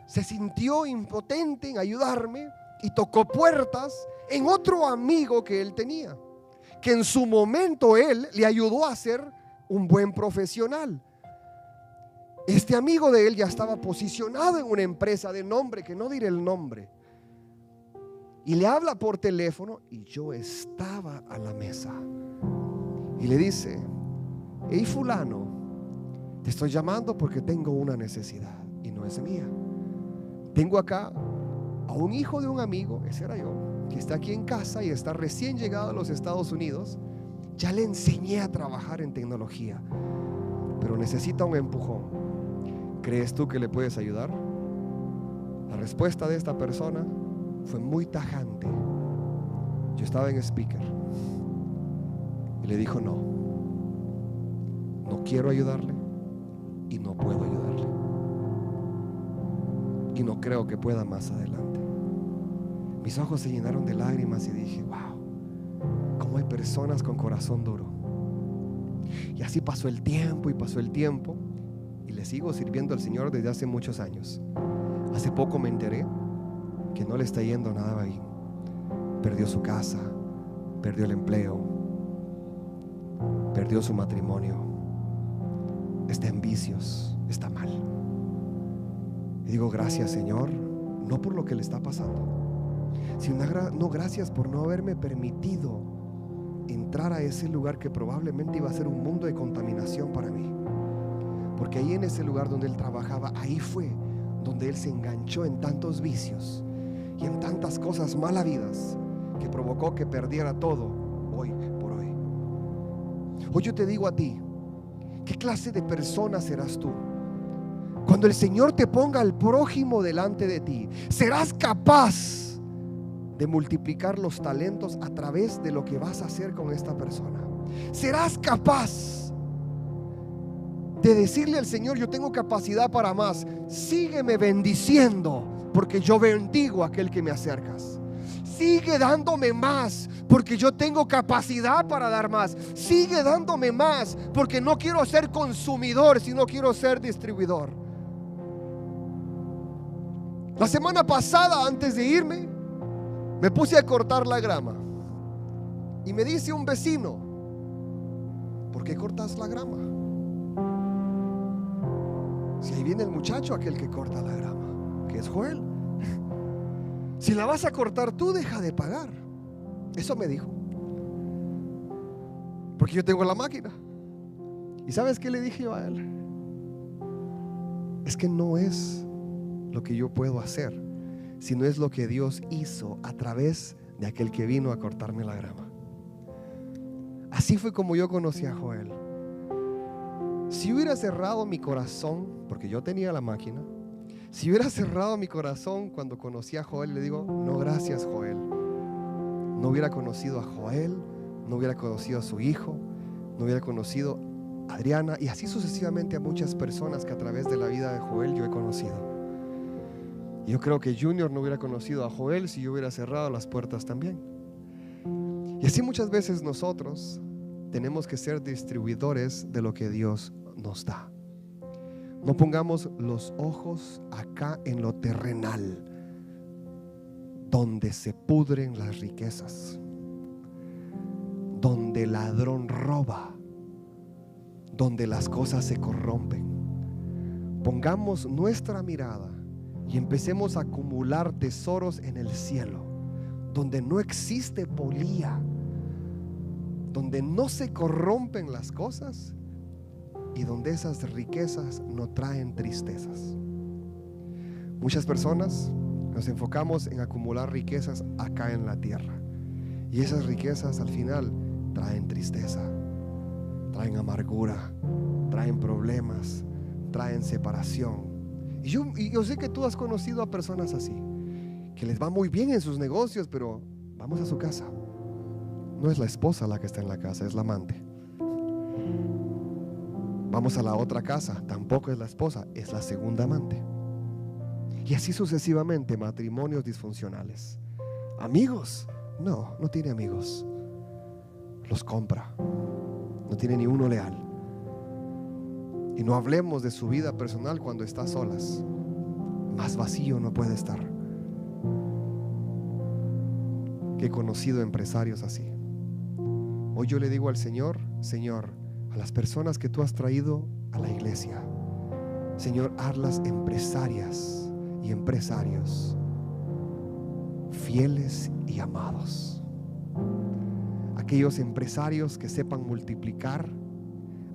se sintió impotente en ayudarme y tocó puertas en otro amigo que él tenía, que en su momento él le ayudó a ser un buen profesional. Este amigo de él ya estaba posicionado en una empresa de nombre, que no diré el nombre, y le habla por teléfono, y yo estaba a la mesa, y le dice: hey fulano, te estoy llamando porque tengo una necesidad y no es mía. Tengo acá a un hijo de un amigo, ese era yo, que está aquí en casa y está recién llegado a los Estados Unidos. Ya le enseñé a trabajar en tecnología, pero necesita un empujón. ¿Crees tú que le puedes ayudar? La respuesta de esta persona fue muy tajante. Yo estaba en speaker y le dijo: no quiero ayudarle y no puedo ayudarle, y no creo que pueda más adelante. Mis ojos se llenaron de lágrimas y dije: wow, cómo hay personas con corazón duro. Y así pasó el tiempo y pasó el tiempo, y le sigo sirviendo al Señor desde hace muchos años. Hace poco me enteré que no le está yendo nada bien. Perdió su casa, perdió el empleo, perdió su matrimonio, está en vicios, está mal. Y digo: gracias, Señor, no por lo que le está pasando, Señor, no, gracias por no haberme permitido entrar a ese lugar que probablemente iba a ser un mundo de contaminación para mí. Porque ahí en ese lugar donde él trabajaba, ahí fue donde él se enganchó en tantos vicios y en tantas cosas mal habidas que provocó que perdiera todo hoy por hoy. Hoy yo te digo a ti, ¿qué clase de persona serás tú? Cuando el Señor te ponga al prójimo delante de ti, serás capaz de multiplicar los talentos a través de lo que vas a hacer con esta persona. Serás capaz de decirle al Señor: yo tengo capacidad para más, sígueme bendiciendo, porque yo bendigo a aquel que me acercas. Sigue dándome más, porque yo tengo capacidad para dar más. Sigue dándome más, porque no quiero ser consumidor, sino quiero ser distribuidor. La semana pasada, antes de irme, me puse a cortar la grama y me dice un vecino: ¿por qué cortas la grama? Si ahí viene el muchacho, aquel que corta la grama, que es Joel. Si la vas a cortar tú, deja de pagar. Eso me dijo, porque yo tengo la máquina. ¿Y sabes qué le dije yo a él? Es que no es lo que yo puedo hacer, sino es lo que Dios hizo a través de aquel que vino a cortarme la grama. Así fue como yo conocí a Joel. Si hubiera cerrado mi corazón, porque yo tenía la máquina, si hubiera cerrado mi corazón cuando conocí a Joel, le digo: no, gracias, Joel. No hubiera conocido a Joel, no hubiera conocido a su hijo, no hubiera conocido a Adriana, y así sucesivamente a muchas personas que a través de la vida de Joel yo he conocido. Yo creo que Junior no hubiera conocido a Joel si yo hubiera cerrado las puertas también. Y así muchas veces nosotros tenemos que ser distribuidores de lo que Dios nos da. No pongamos los ojos acá en lo terrenal, donde se pudren las riquezas, donde el ladrón roba, donde las cosas se corrompen. Pongamos nuestra mirada y empecemos a acumular tesoros en el cielo, donde no existe polía, donde no se corrompen las cosas y donde esas riquezas no traen tristezas. Muchas personas nos enfocamos en acumular riquezas acá en la tierra, y esas riquezas al final traen tristeza, traen amargura, traen problemas, traen separación. Y yo sé que tú has conocido a personas así, que les va muy bien en sus negocios, pero vamos a su casa, no es la esposa la que está en la casa, es la amante. Vamos a la otra casa, tampoco es la esposa, es la segunda amante. Y así sucesivamente, matrimonios disfuncionales. Amigos, no tiene amigos, los compra, no tiene ni uno leal. Y no hablemos de su vida personal cuando está a solas. Más vacío no puede estar. Que he conocido empresarios así. Hoy yo le digo al Señor: Señor, a las personas que tú has traído a la iglesia, Señor, hazlas empresarias y empresarios fieles y amados. Aquellos empresarios que sepan multiplicar,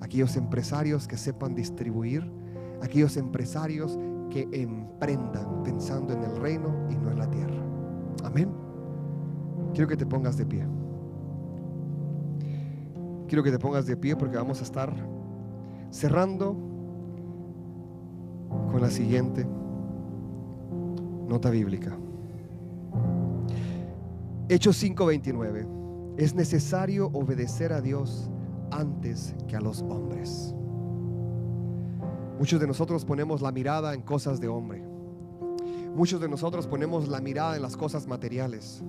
aquellos empresarios que sepan distribuir, aquellos empresarios que emprendan pensando en el reino y no en la tierra. Amén. Quiero que te pongas de pie. Quiero que te pongas de pie porque vamos a estar cerrando con la siguiente nota bíblica. Hechos 5:29. Es necesario obedecer a Dios antes que a los hombres. Muchos de nosotros ponemos la mirada en cosas de hombre. Muchos de nosotros ponemos la mirada en las cosas materiales.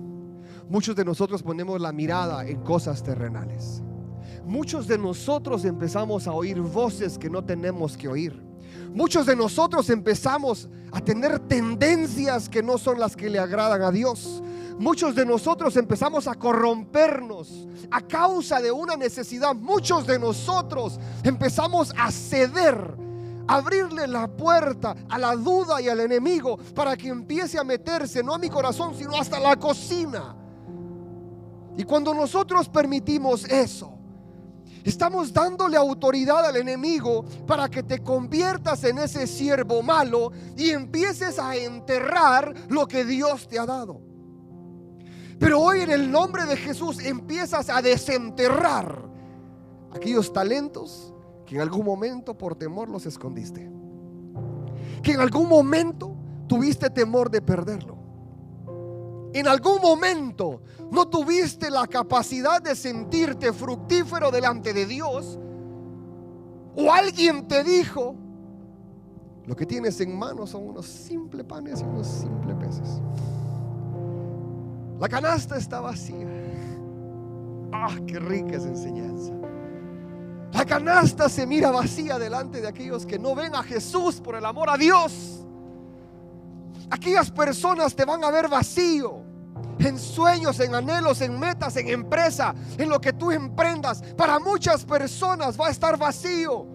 Muchos de nosotros ponemos la mirada en cosas terrenales. Muchos de nosotros empezamos a oír voces que no tenemos que oír. Muchos de nosotros empezamos a tener tendencias que no son las que le agradan a Dios. Muchos de nosotros empezamos a corrompernos a causa de una necesidad. Muchos de nosotros empezamos a ceder abrirle la puerta a la duda y al enemigo para que empiece a meterse, no a mi corazón, sino hasta la cocina. Y cuando nosotros permitimos eso, estamos dándole autoridad al enemigo para que te conviertas en ese siervo malo y empieces a enterrar lo que Dios te ha dado. Pero hoy, en el nombre de Jesús, empiezas a desenterrar aquellos talentos que en algún momento por temor los escondiste, que en algún momento tuviste temor de perderlo, en algún momento no tuviste la capacidad de sentirte fructífero delante de Dios, o alguien te dijo: lo que tienes en manos son unos simples panes y unos simples peces. La canasta está vacía. ¡Ah, qué rica esa enseñanza! La canasta se mira vacía delante de aquellos que no ven a Jesús por el amor a Dios. Aquellas personas te van a ver vacío en sueños, en anhelos, en metas, en empresa, en lo que tú emprendas. Para muchas personas va a estar vacío.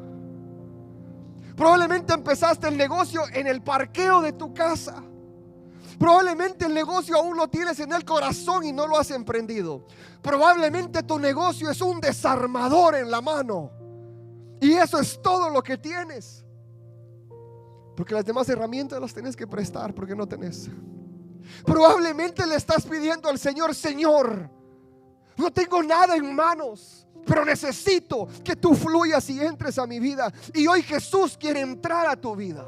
Probablemente empezaste el negocio en el parqueo de tu casa. Probablemente el negocio aún lo tienes en el corazón y no lo has emprendido. Probablemente tu negocio es un desarmador en la mano y eso es todo lo que tienes, porque las demás herramientas las tienes que prestar porque no tenés. Probablemente le estás pidiendo al Señor: Señor, no tengo nada en manos, pero necesito que tú fluyas y entres a mi vida. Y hoy Jesús quiere entrar a tu vida.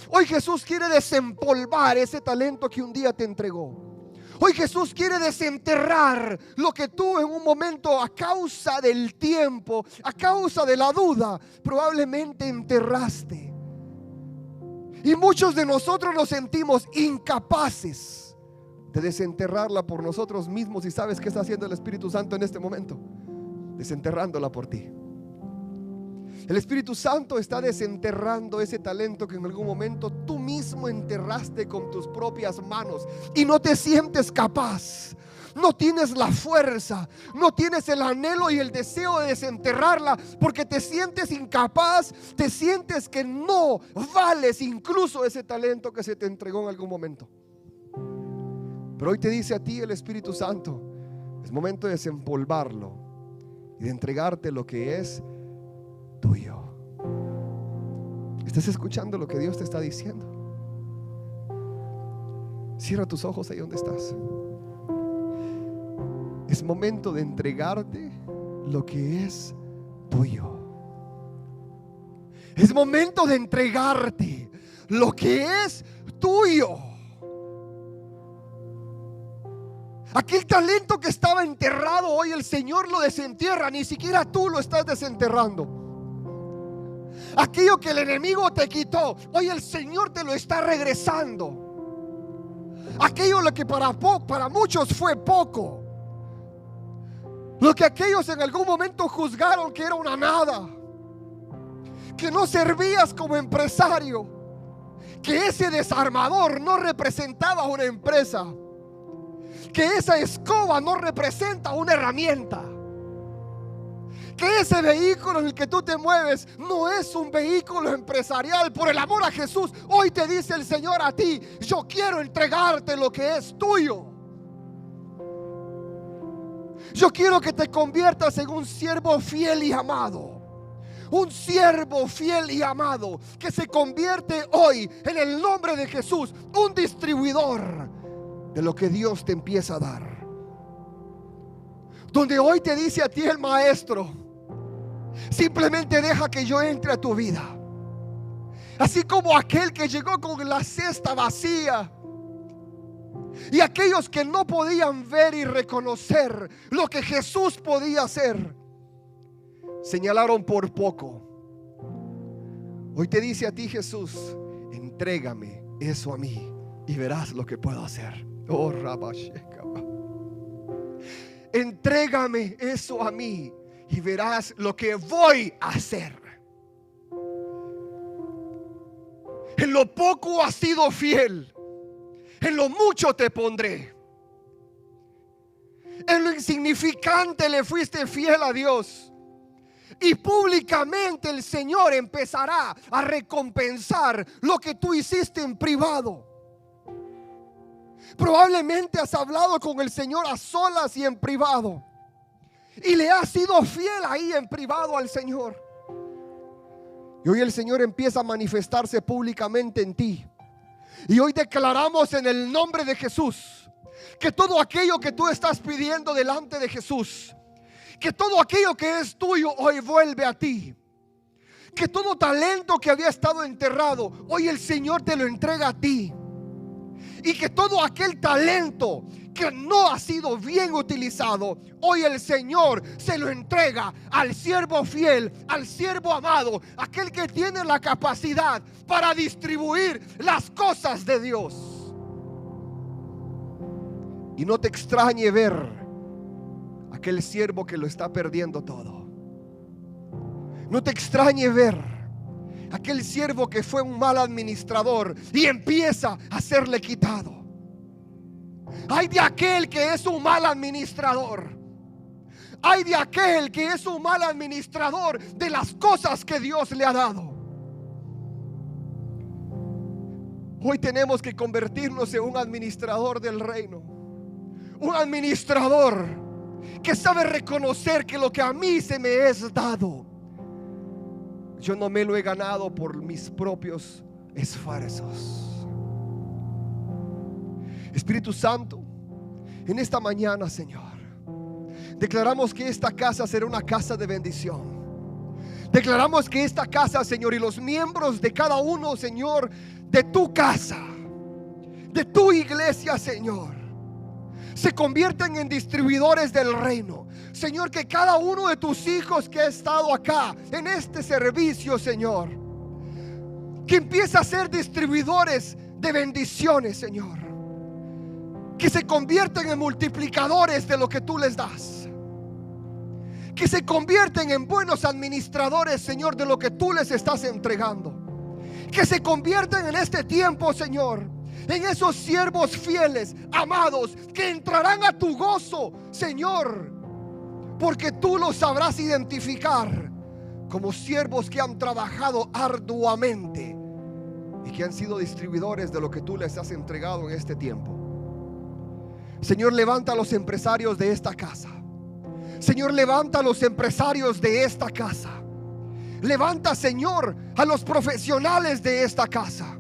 Hoy Jesús quiere desempolvar ese talento que un día te entregó. Hoy Jesús quiere desenterrar lo que tú en un momento, a causa del tiempo, a causa de la duda, probablemente enterraste. Y muchos de nosotros nos sentimos incapaces de desenterrarla por nosotros mismos. ¿Y sabes qué está haciendo el Espíritu Santo en este momento? Desenterrándola por ti. El Espíritu Santo está desenterrando ese talento que en algún momento tú mismo enterraste con tus propias manos y no te sientes capaz. No tienes la fuerza, no tienes el anhelo y el deseo de desenterrarla porque te sientes incapaz, te sientes que no vales incluso ese talento que se te entregó en algún momento. Pero hoy te dice a ti el Espíritu Santo: es momento de desempolvarlo y de entregarte lo que es tuyo. ¿Estás escuchando lo que Dios te está diciendo? Cierra tus ojos ahí donde estás. Es momento de entregarte lo que es tuyo. Es momento de entregarte lo que es tuyo. Aquel talento que estaba enterrado, hoy el Señor lo desentierra. Ni siquiera tú lo estás desenterrando. Aquello que el enemigo te quitó, hoy el Señor te lo está regresando. Aquello lo que para muchos fue poco, lo que aquellos en algún momento juzgaron que era una nada, que no servías como empresario, que ese desarmador no representaba una empresa, que esa escoba no representa una herramienta, que ese vehículo en el que tú te mueves no es un vehículo empresarial. Por el amor a Jesús, hoy te dice el Señor a ti: yo quiero entregarte lo que es tuyo. Yo quiero que te conviertas en un siervo fiel y amado. Un siervo fiel y amado que se convierte hoy, en el nombre de Jesús, un distribuidor de lo que Dios te empieza a dar. Donde hoy te dice a ti el Maestro: simplemente deja que yo entre a tu vida. Así como aquel que llegó con la cesta vacía, y aquellos que no podían ver y reconocer lo que Jesús podía hacer, señalaron por poco. Hoy te dice a ti Jesús: entrégame eso a mí y verás lo que puedo hacer. Oh, Rabashekaba. Entrégame eso a mí y verás lo que voy a hacer. En lo poco has sido fiel, en lo mucho te pondré. En lo insignificante le fuiste fiel a Dios. Y públicamente el Señor empezará a recompensar lo que tú hiciste en privado. Probablemente has hablado con el Señor a solas y en privado, y le has sido fiel ahí en privado al Señor. Y hoy el Señor empieza a manifestarse públicamente en ti. Y hoy declaramos en el nombre de Jesús que todo aquello que tú estás pidiendo delante de Jesús, que todo aquello que es tuyo hoy vuelve a ti. Que todo talento que había estado enterrado, hoy el Señor te lo entrega a ti. Y que todo aquel talento que no ha sido bien utilizado, hoy el Señor se lo entrega al siervo fiel, al siervo amado, aquel que tiene la capacidad para distribuir las cosas de Dios. Y no te extrañe ver aquel siervo que lo está perdiendo todo. No te extrañe ver aquel siervo que fue un mal administrador y empieza a serle quitado. Ay de aquel que es un mal administrador. Ay de aquel que es un mal administrador de las cosas que Dios le ha dado. Hoy tenemos que convertirnos en un administrador del reino. Un administrador que sabe reconocer que lo que a mí se me es dado, yo no me lo he ganado por mis propios esfuerzos. Espíritu Santo, en esta mañana, Señor, declaramos que esta casa será una casa de bendición. Declaramos que esta casa, Señor, y los miembros de cada uno, Señor, de tu casa, de tu iglesia, Señor, se convierten en distribuidores del reino. Señor, que cada uno de tus hijos que ha estado acá en este servicio, Señor, que empiece a ser distribuidores de bendiciones, Señor, que se convierten en multiplicadores de lo que tú les das, que se convierten en buenos administradores, Señor, de lo que tú les estás entregando, que se convierten en este tiempo, Señor, en esos siervos fieles, amados, que entrarán a tu gozo, Señor, porque tú los sabrás identificar como siervos que han trabajado arduamente y que han sido distribuidores de lo que tú les has entregado en este tiempo. Señor, levanta a los empresarios de esta casa. Señor, levanta a los empresarios de esta casa. Levanta, Señor, a los profesionales de esta casa,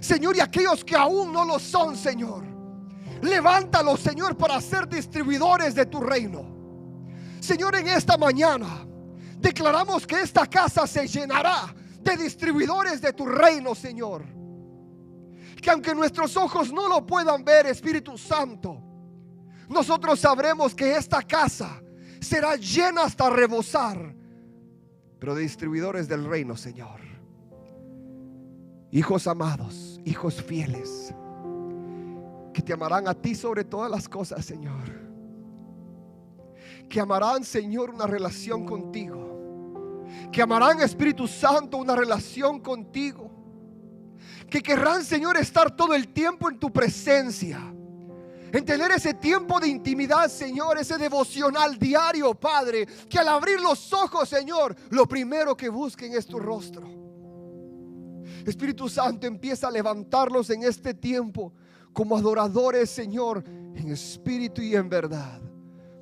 Señor, y aquellos que aún no lo son, Señor, levántalos, Señor, para ser distribuidores de tu reino. Señor, en esta mañana declaramos que esta casa se llenará de distribuidores de tu reino, Señor. Que aunque nuestros ojos no lo puedan ver, Espíritu Santo, nosotros sabremos que esta casa será llena hasta rebosar, pero de distribuidores del reino, Señor. Hijos amados, hijos fieles, que te amarán a ti sobre todas las cosas, Señor. Que amarán, Señor, una relación contigo. Que amarán, Espíritu Santo, una relación contigo. Que querrán, Señor, estar todo el tiempo en tu presencia, en tener ese tiempo de intimidad, Señor, ese devocional diario, Padre. Que al abrir los ojos, Señor, lo primero que busquen es tu rostro. Espíritu Santo, empieza a levantarlos en este tiempo como adoradores, Señor, en espíritu y en verdad,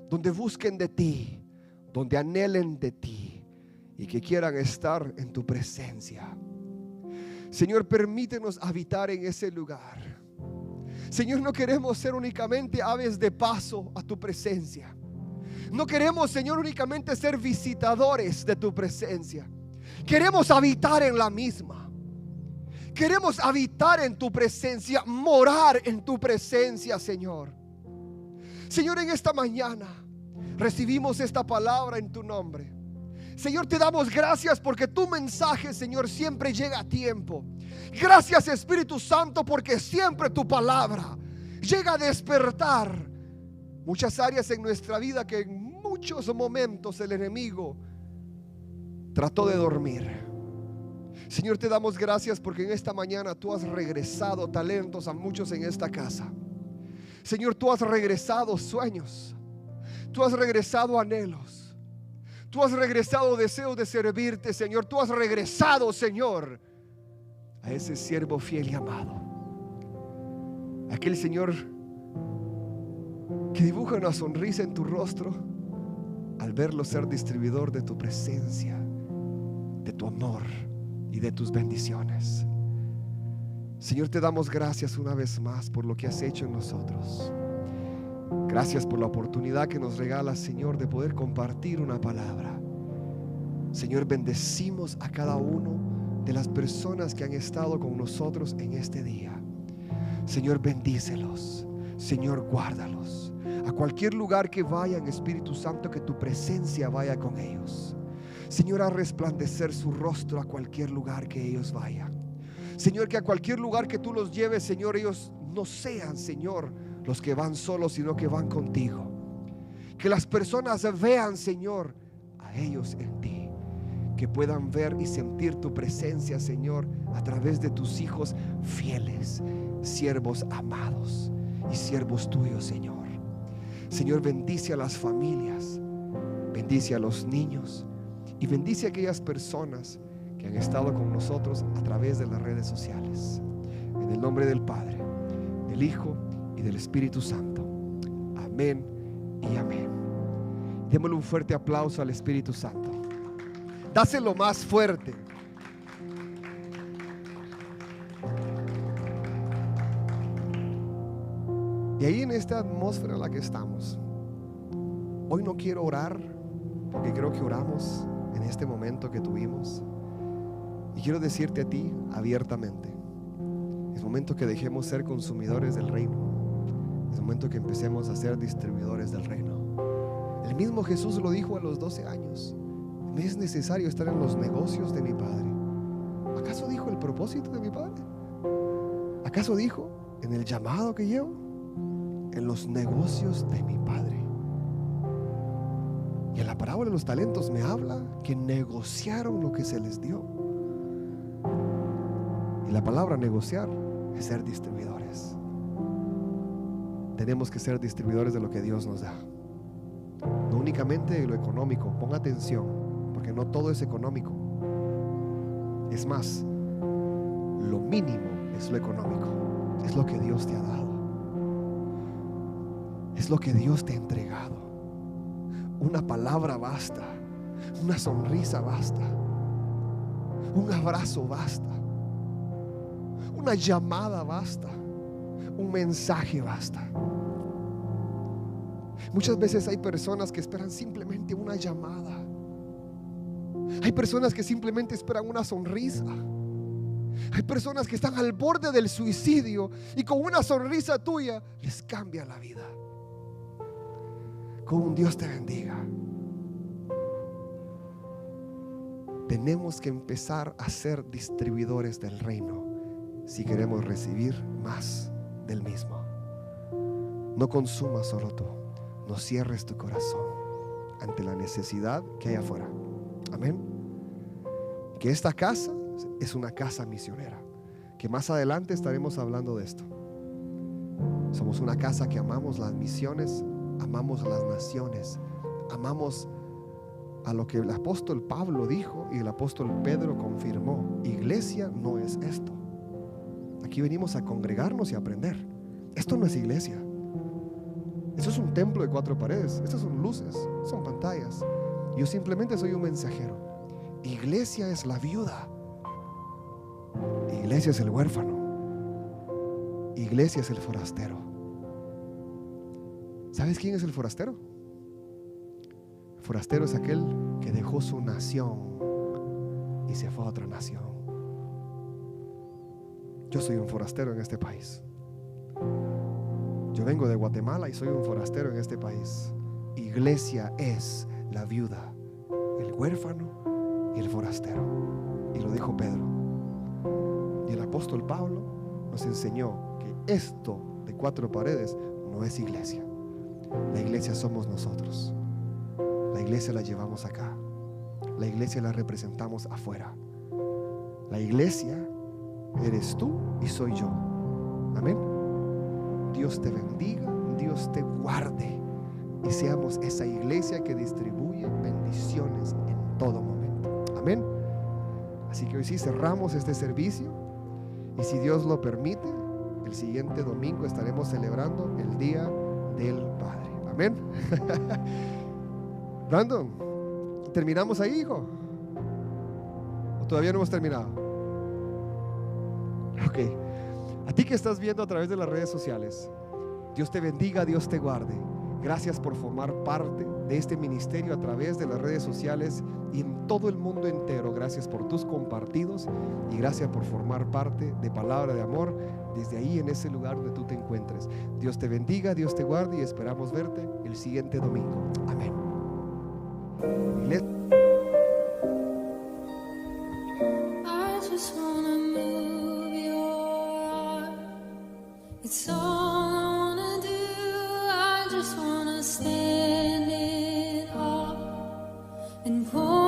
donde busquen de ti, donde anhelen de ti y que quieran estar en tu presencia. Señor, permítenos habitar en ese lugar. Señor, no queremos ser únicamente aves de paso a tu presencia. No queremos, Señor, únicamente ser visitadores de tu presencia. Queremos habitar en la misma. Queremos habitar en tu presencia, morar en tu presencia, Señor. Señor, en esta mañana recibimos esta palabra en tu nombre. Señor, te damos gracias porque tu mensaje, Señor, siempre llega a tiempo. Gracias, Espíritu Santo, porque siempre tu palabra llega a despertar muchas áreas en nuestra vida que en muchos momentos el enemigo trató de dormir. Señor, te damos gracias porque en esta mañana tú has regresado talentos a muchos en esta casa. Señor, tú has regresado sueños. Tú has regresado anhelos. Tú has regresado deseos de servirte, Señor. Tú has regresado, Señor, a ese siervo fiel y amado. Aquel Señor que dibuja una sonrisa en tu rostro al verlo ser distribuidor de tu presencia, de tu amor y de tus bendiciones. Señor, te damos gracias una vez más por lo que has hecho en nosotros. Gracias por la oportunidad que nos regalas, Señor, de poder compartir una palabra. Señor, bendecimos a cada uno de las personas que han estado con nosotros en este día. Señor, bendícelos. Señor, guárdalos. A cualquier lugar que vayan, Espíritu Santo, que tu presencia vaya con ellos. Señor, a resplandecer su rostro a cualquier lugar que ellos vayan. Señor, que a cualquier lugar que tú los lleves, Señor, ellos no sean, Señor, los que van solos, sino que van contigo. Que las personas vean, Señor, a ellos en ti. Que puedan ver y sentir tu presencia, Señor, a través de tus hijos fieles, siervos amados y siervos tuyos, Señor. Señor, bendice a las familias, bendice a los niños y bendice a aquellas personas que han estado con nosotros a través de las redes sociales. En el nombre del Padre, del Hijo y del Espíritu Santo. Amén y amén. Démosle un fuerte aplauso al Espíritu Santo. Dáselo más fuerte. Y ahí en esta atmósfera en la que estamos, hoy no quiero orar, porque creo que oramos en este momento que tuvimos. Y quiero decirte a ti abiertamente: es momento que dejemos ser consumidores del reino. Es momento que empecemos a ser distribuidores del reino. El mismo Jesús lo dijo a los 12 años. Me es necesario estar en los negocios de mi Padre. ¿Acaso dijo el propósito de mi Padre? ¿Acaso dijo en el llamado que llevo? En los negocios de mi Padre. Y en la parábola de los talentos me habla que negociaron lo que se les dio. Y la palabra negociar es ser distribuidores. Tenemos que ser distribuidores de lo que Dios nos da. No únicamente de lo económico. Ponga atención, porque no todo es económico. Es más, lo mínimo es lo económico. Es lo que Dios te ha dado. Es lo que Dios te ha entregado. Una palabra basta. Una sonrisa basta. Un abrazo basta. Una llamada basta. Un mensaje basta. Muchas veces hay personas que esperan simplemente una llamada. Hay personas que simplemente esperan una sonrisa. Hay personas que están al borde del suicidio y con una sonrisa tuya les cambia la vida. Con un Dios te bendiga. Tenemos que empezar a ser distribuidores del reino si queremos recibir más del mismo. No consumas solo tú. No cierres tu corazón ante la necesidad que hay afuera. Amén. Que esta casa es una casa misionera, que más adelante estaremos hablando de esto. Somos una casa que amamos las misiones, amamos a las naciones, amamos a lo que el apóstol Pablo dijo y el apóstol Pedro confirmó. Iglesia no es esto. Aquí venimos a congregarnos y a aprender. Esto no es iglesia. Eso es un templo de 4 paredes. Estas son luces, son pantallas. Yo simplemente soy un mensajero. Iglesia es la viuda. Iglesia es el huérfano. Iglesia es el forastero. ¿Sabes quién es el forastero? El forastero es aquel que dejó su nación y se fue a otra nación. Yo soy un forastero en este país. Yo vengo de Guatemala y soy un forastero en este país. Iglesia es la viuda, el huérfano y el forastero. Y lo dijo Pedro. Y el apóstol Pablo nos enseñó que esto de 4 paredes no es iglesia. La iglesia somos nosotros. La iglesia la llevamos acá. La iglesia la representamos afuera. La iglesia eres tú y soy yo. Amén. Dios te bendiga, Dios te guarde, y seamos esa iglesia que distribuye bendiciones en todo momento. Amén. Así que hoy sí cerramos este servicio, y si Dios lo permite, el siguiente domingo estaremos celebrando el Día del Padre. Amén. Brandon, ¿terminamos ahí, hijo? ¿O todavía no hemos terminado? Ok. A ti que estás viendo a través de las redes sociales, Dios te bendiga, Dios te guarde. Gracias por formar parte de este ministerio a través de las redes sociales y en todo el mundo entero. Gracias por tus compartidos y gracias por formar parte de Palabra de Amor desde ahí, en ese lugar donde tú te encuentres. Dios te bendiga, Dios te guarde, y esperamos verte el siguiente domingo. Amén. I just wanna move your heart. It's all I wanna do. I just wanna stand in awe and pour